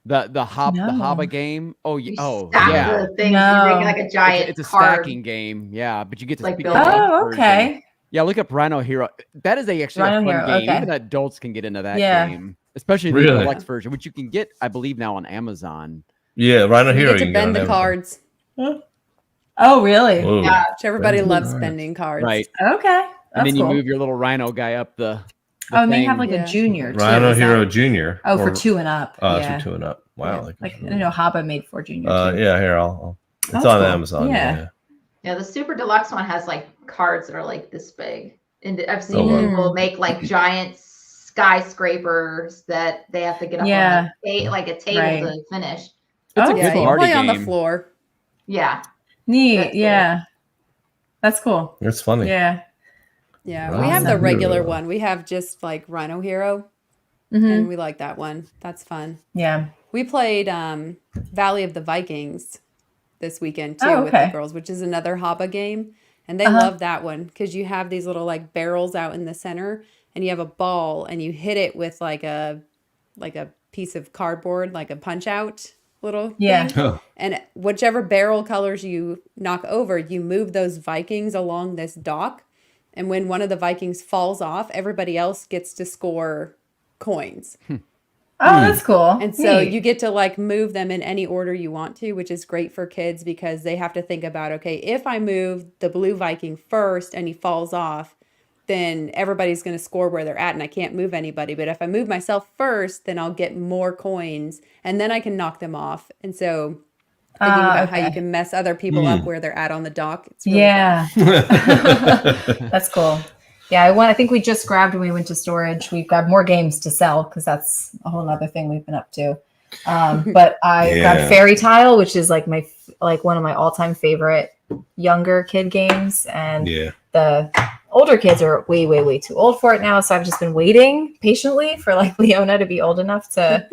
The No. Haba game. Oh You oh stack yeah. the things. No. You make like a giant It's a card. stacking game, yeah. But you get to Like speak building. the deluxe Oh, version. okay. Yeah, look up Rhino Hero. That is actually Rhino a fun Hero, game. okay. Even adults can get into that Yeah. game, especially the Really? deluxe version, which you can get, I believe, now on Amazon. Yeah, Rhino You Hero. get to you can bend go the on Amazon. cards, Oh, really? Whoa. Yeah. which everybody Bend the loves cards. bending cards. Right. Okay. That's And then you cool. move your little rhino guy up the Oh, and they thing. have like Yeah. a junior too. Rhino is that- Hero Junior. Oh, for or- 2 and up. It's yeah. for 2 and up. Wow. Yeah. Like I know Haba made for junior too. Yeah, here it's That's on cool. Amazon. Yeah. Yeah. Yeah, the super deluxe one has like cards that are like this big. And I've Oh, seen wow. people make like giant skyscrapers that they have to get up Yeah. on like a table Right. to finish. It's a Oh, Yeah, good you party play on the game. floor. Yeah. Neat. That's cool. Yeah. That's cool. It's funny. Yeah. Yeah, Rhino we have the Hero. regular one. We have just like Rhino Hero, hmm and we like that one. That's fun. Yeah. We played Valley of the Vikings this weekend too Oh, with the okay. girls, which is another Haba game, and they Uh-huh. love that one because you have these little like barrels out in the center, and you have a ball, and you hit it with like a piece of cardboard, like a punch out little Yeah. thing. Oh, And whichever barrel colors you knock over, you move those Vikings along this dock. And when one of the Vikings falls off, everybody else gets to score coins. Oh, that's cool. And so Neat. you get to like move them in any order you want to, which is great for kids because they have to think about, okay, if I move the blue Viking first and he falls off, then everybody's going to score where they're at and I can't move anybody. But if I move myself first, then I'll get more coins and then I can knock them off. And so thinking about how you okay. can mess other people up where they're at on the dock. It's really Yeah. fun. That's cool. Yeah, I think we just grabbed when we went to storage. We grabbed more games to sell because that's a whole other thing we've been up to. But I Yeah. grabbed Fairy Tile, which is like one of my all-time favorite younger kid games, and yeah. the older kids are way, way, way too old for it now. So I've just been waiting patiently for like Leona to be old enough to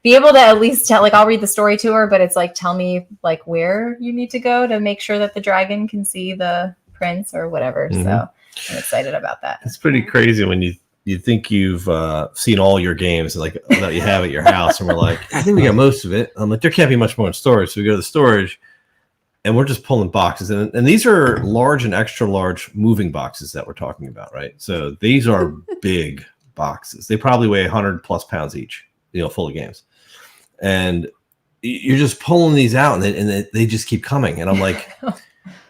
be able to at least tell, like, I'll read the story to her, but it's like, tell me like where you need to go to make sure that the dragon can see the prince or whatever. Mhm. So I'm excited about that. It's pretty crazy when you think you've seen all your games like that you have at your house, and we're like, I think we got most of it. I'm like, there can't be much more in storage. So we go to the storage, and we're just pulling boxes, and these are large and extra large moving boxes that we're talking about, right? So these are big boxes. They probably weigh 100 plus pounds each, full of games, and you're just pulling these out, and they just keep coming, and I'm like.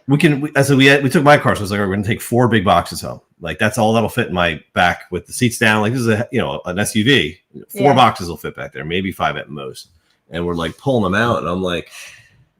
We took my car, so I was like, we're going to take 4 big boxes home. Like that's all that'll fit in my back with the seats down. Like this is an SUV. 4 Yeah. boxes will fit back there, maybe 5 at most. And we're like pulling them out, and I'm like,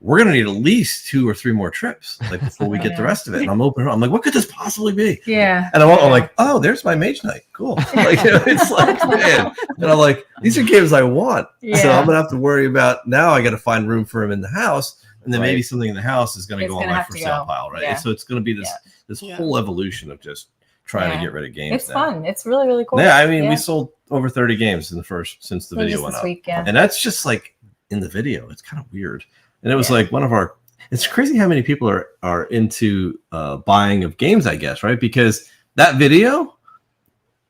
we're going to need at least 2 or 3 more trips, like before we get the rest of it. And I'm like, what could this possibly be? Yeah. And I'm like, oh, there's my Mage Knight. Cool. Like it's like, man. And I'm like, these are games I want. So Yeah. I'm gonna have to worry about now. I got to find room for them in the house. And then Right. maybe something in the house is going to It's go on gonna my have for to sale go. pile, right? Yeah. So it's going to be this Yeah. whole evolution of just trying Yeah. to get rid of games. It's now. fun. It's really, really cool. Yeah, I mean, Yeah. we sold over 30 games since the video Just went this up, week, yeah. and that's just like in the video. It's kind of weird, and it was Yeah. like one of our. It's crazy how many people are into buying of games, I guess, right? Because that video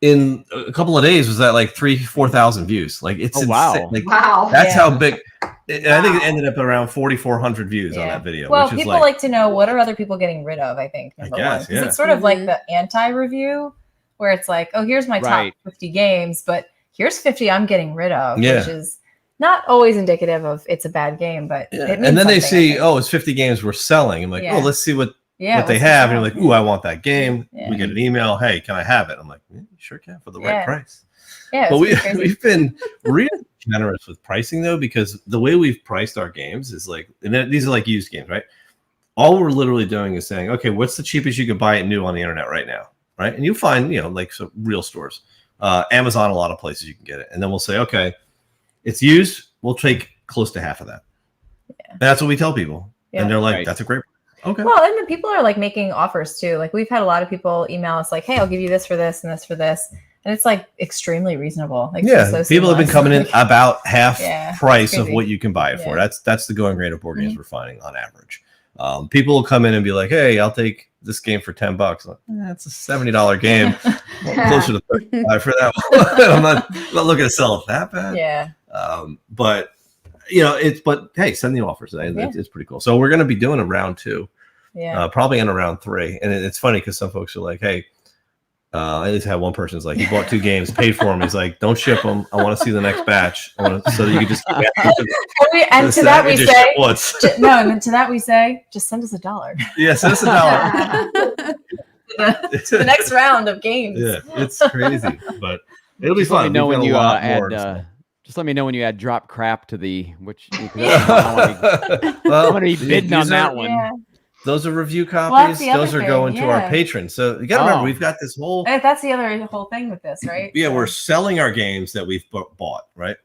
in a couple of days was at like 3,000-4,000 views. Like it's Oh, wow. insane. Like Wow. that's Yeah. how big. And I think it ended up around 4,400 views on Yeah. that video. Well, which is people like, like to know what are other people getting rid of, I think. Number guess, one. 'Cause yeah. it's sort of like Mhm. the anti-review where it's like, oh, here's my Right. top 50 games, but here's 50 I'm getting rid of, Yeah. which is not always indicative of it's a bad game, but yeah. it means And then they something, I see, think. oh, it's 50 games we're selling. I'm like, Yeah. oh, let's see what they what's have. the And you're sound? like, ooh, I want that game. Yeah. We get an email, hey, can I have it? I'm like, yeah, you sure can for the right Yeah. price. Yeah, But it's pretty crazy. we've been really generous with pricing though, because the way we've priced our games is like, and these are like used games, right? All we're literally doing is saying, okay, what's the cheapest you could buy it new on the internet right now, right? And you find, like so real stores, Amazon, a lot of places you can get it, and then we'll say, okay, it's used. We'll take close to half of that. Yeah. And that's what we tell people, Yeah. and they're like, Right. that's a great. Okay. Well, and then people are like making offers too. Like we've had a lot of people email us like, "Hey, I'll give you this for this and this for this," and it's like extremely reasonable. Like Yeah, people have been coming in about half Yeah, price of crazy. what you can buy it for. Yeah. That's the going rate of board games we're finding on average. People will come in and be like, "Hey, I'll take this game for $10." Like, that's a $70 game. Closer to $35 for that one. I'm not looking to sell it that bad. Yeah. But but hey, send the offers. It's pretty cool. So we're going to be doing a round 2. Yeah. Probably in a round 3. And it's funny because some folks are like, "Hey," I at least had one person's like, he bought 2 games, paid for them. He's like, "Don't ship them. I want to see the next batch. So that you can just." And to that we say, no. And then to that we say, just send us $1. Yeah, send us $1. The next round of games. Yeah, it's crazy, but it'll be Just let me fun. know We've when got a you lot add. more, Just let me know when you add drop crap to the which. I'm well, gonna be bidding on that one. Yeah. Those are review Well, copies. that's the other Those are thing, going to our yeah. patrons. So you got to remember, we've got this whole. That's the other whole thing with this, right? Yeah, we're selling our games that we've bought, right?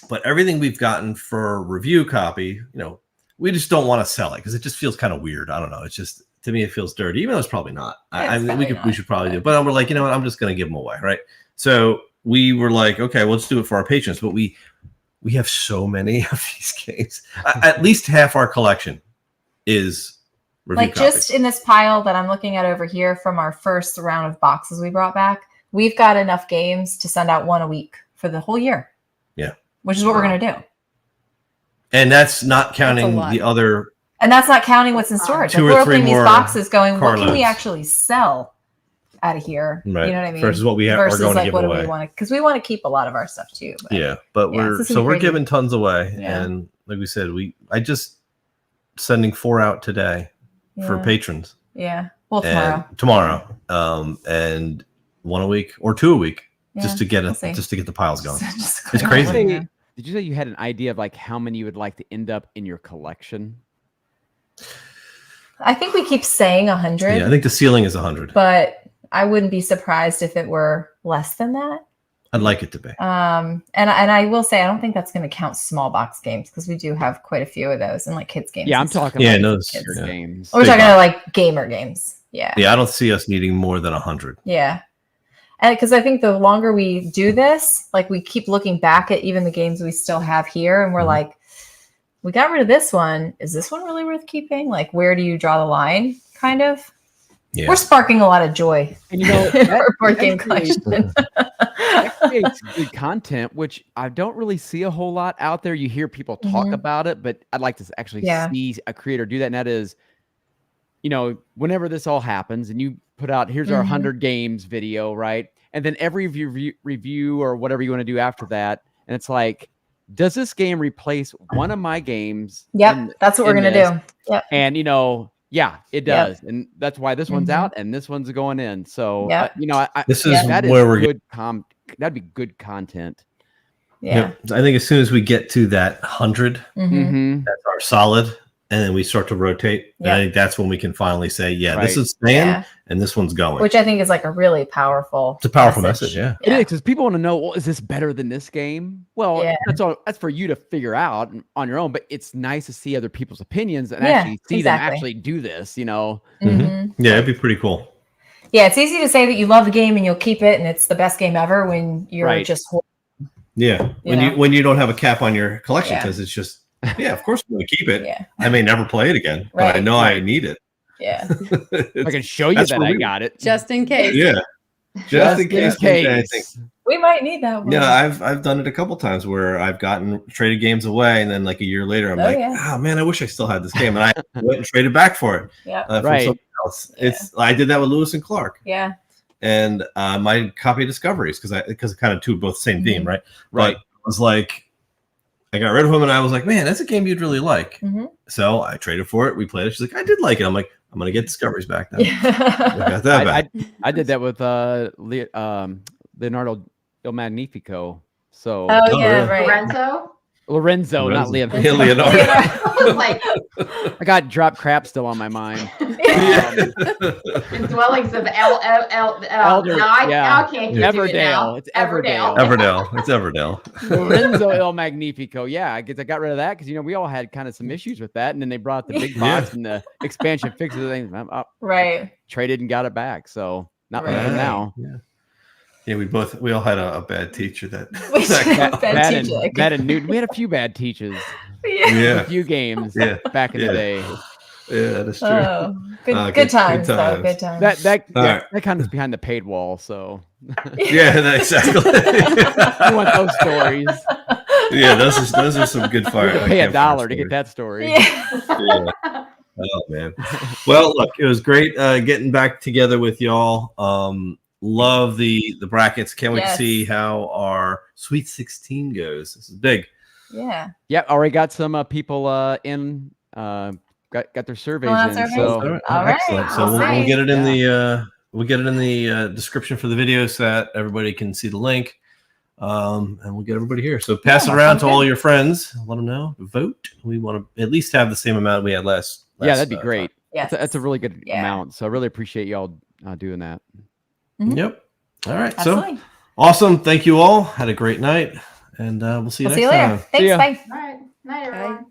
But everything we've gotten for review copy, we just don't want to sell it because it just feels kind of weird. I don't know. It's just, to me, it feels dirty, even though it's probably not. We should probably do it. But we're like, I'm just going to give them away, right? So we were like, okay, well, let's do it for our patrons. But we have so many of these games. At least half our collection is review like copies. just in this pile that I'm looking at over here from our first round of boxes we brought back, we've got enough games to send out 1 a week for the whole year. Yeah. Which is what we're going to do. And that's not counting lot. the other. And that's not counting what's in storage. Two Like or we're three opening these more boxes going, what can we carloads. actually sell out of here? Right. You know what I mean? Versus what we have, Versus are going like to give what away. do we want to, because we want to keep a lot of our stuff too. But Yeah, but Yeah, this is we're crazy. giving tons away, Yeah. and like we said, I just sending 4 out today for Yeah. patrons. Yeah. Well, And tomorrow. and 1 a week or 2 a week just to get we'll see. just to get the piles going. Just It's go crazy. on, yeah. Did you say you had an idea of like how many you would like to end up in your collection? I think we keep saying 100. Yeah, I think the ceiling is 100. But I wouldn't be surprised if it were less than that. I'd like it to be. And I will say I don't think that's going to count small box games because we do have quite a few of those and like kids games. Yeah, I'm and stuff. talking Yeah, like no, kids yeah. games. We're big talking box. about like gamer games. Yeah. Yeah, I don't see us needing more than 100. Yeah. And because I think the longer we do this, like we keep looking back at even the games we still have here and we're Mhm. like, we got rid of this one. Is this one really worth keeping? Like, where do you draw the line? Kind of. Yeah. We're sparking a lot of joy And in our board game creates- collection. that creates good content, which I don't really see a whole lot out there. You hear people talk Mhm. about it, but I'd like to actually Yeah. see a creator do that. And that is, whenever this all happens and you put out, here's our Mhm. 100 games video, right? And then every review or whatever you want to do after that. And it's like, does this game replace one of my games? Yep. That's what we're in going this? to do. Yep. And, yeah, it Yep. does. And that's why this one's Mhm. out and this one's going in. So, Yep. This is that where we're good that'd be good content. Yeah. Yep. I think as soon as we get to that 100, Mhm. Mm-hmm. that's our solid, and then we start to rotate. And I Yep. think that's when we can finally say, yeah, Right. this is staying Yeah. and this one's going. Which I think is like a really powerful. It's a powerful message, yeah. It is because people want to know, well, is this better than this game? Well, Yeah. that's for you to figure out on your own, but it's nice to see other people's opinions and Yeah, actually see them exactly. actually do this, Mhm. Yeah, it'd be pretty cool. Yeah, it's easy to say that you love the game and you'll keep it and it's the best game ever when you're Right. just Yeah, You when you don't have a cap on your collection Yeah. because it's just of course I'm going to keep it. yeah, I may never play it again, but I Right. know I need it. yeah. I can show you That's that where I we- got it. Just in case. Yeah, just in case. I think. We might need that one. Yeah, I've done it a couple times where I've gotten traded games away, and then like a year later, I'm Oh, like, yeah. oh man, I wish I still had this game, and I went and traded back for it Yeah. from Right. somebody else. Yeah. I did that with Lewis and Clark, Yeah. and my copy of Discoveries because kind of two both the same theme, right? Right. But it was like I got rid of him, and I was like, man, that's a game you'd really like. Mhm. So I traded for it. We played it. She's like, I did like it. I'm like, I'm gonna get Discoveries back now. I Yeah. got that back. I did that with Leonardo Il Magnifico. So Oh, Oh, yeah, really? right. Lorenzo. Lorenzo, not Lorenzo. Leonardo. Yeah, Leonardo. I was like, I got drop crap still on my mind. the dwellings of Elder, no, I yeah. can't get to it now. Everdale. It's Everdale. Everdale. It's Everdale. Lorenzo Il Magnifico. Yeah, I guess I got rid of that because we all had kind of some issues with that, and then they brought the big box and the expansion fixes things. Right. Traded and got it back, so not Right. looking now. Yeah, we all had a bad teacher that. Bad and Newton. We had a few bad teachers. Yeah. A few games back in the day. Yeah, that's true. Oh, good times. Good times. times. That kind of behind the paid wall, so Yeah, exactly. you want those stories. Yeah, those are some good fire. You pay $1 to get that story. Yeah. Oh man. Well, look, it was great getting back together with y'all. Love the brackets. Can't wait to see how our Sweet 16 goes. This is big. Yeah. Yep, already got some people in. Got their surveys in. surveys? So All right. Excellent. So we'll get it in the description for the video so that everybody can see the link. And we'll get everybody here. So pass it around to all your friends. Let them know. Vote. We want to at least have the same amount we had last yeah, that'd be great. Yes. That's a really good amount. So I really appreciate y'all doing that. Mhm. Yep. All right. Absolutely. So awesome. Thank you all. Had a great night. And we'll see you next See you later. time. Thanks. Bye. all right. Night, everyone. Bye.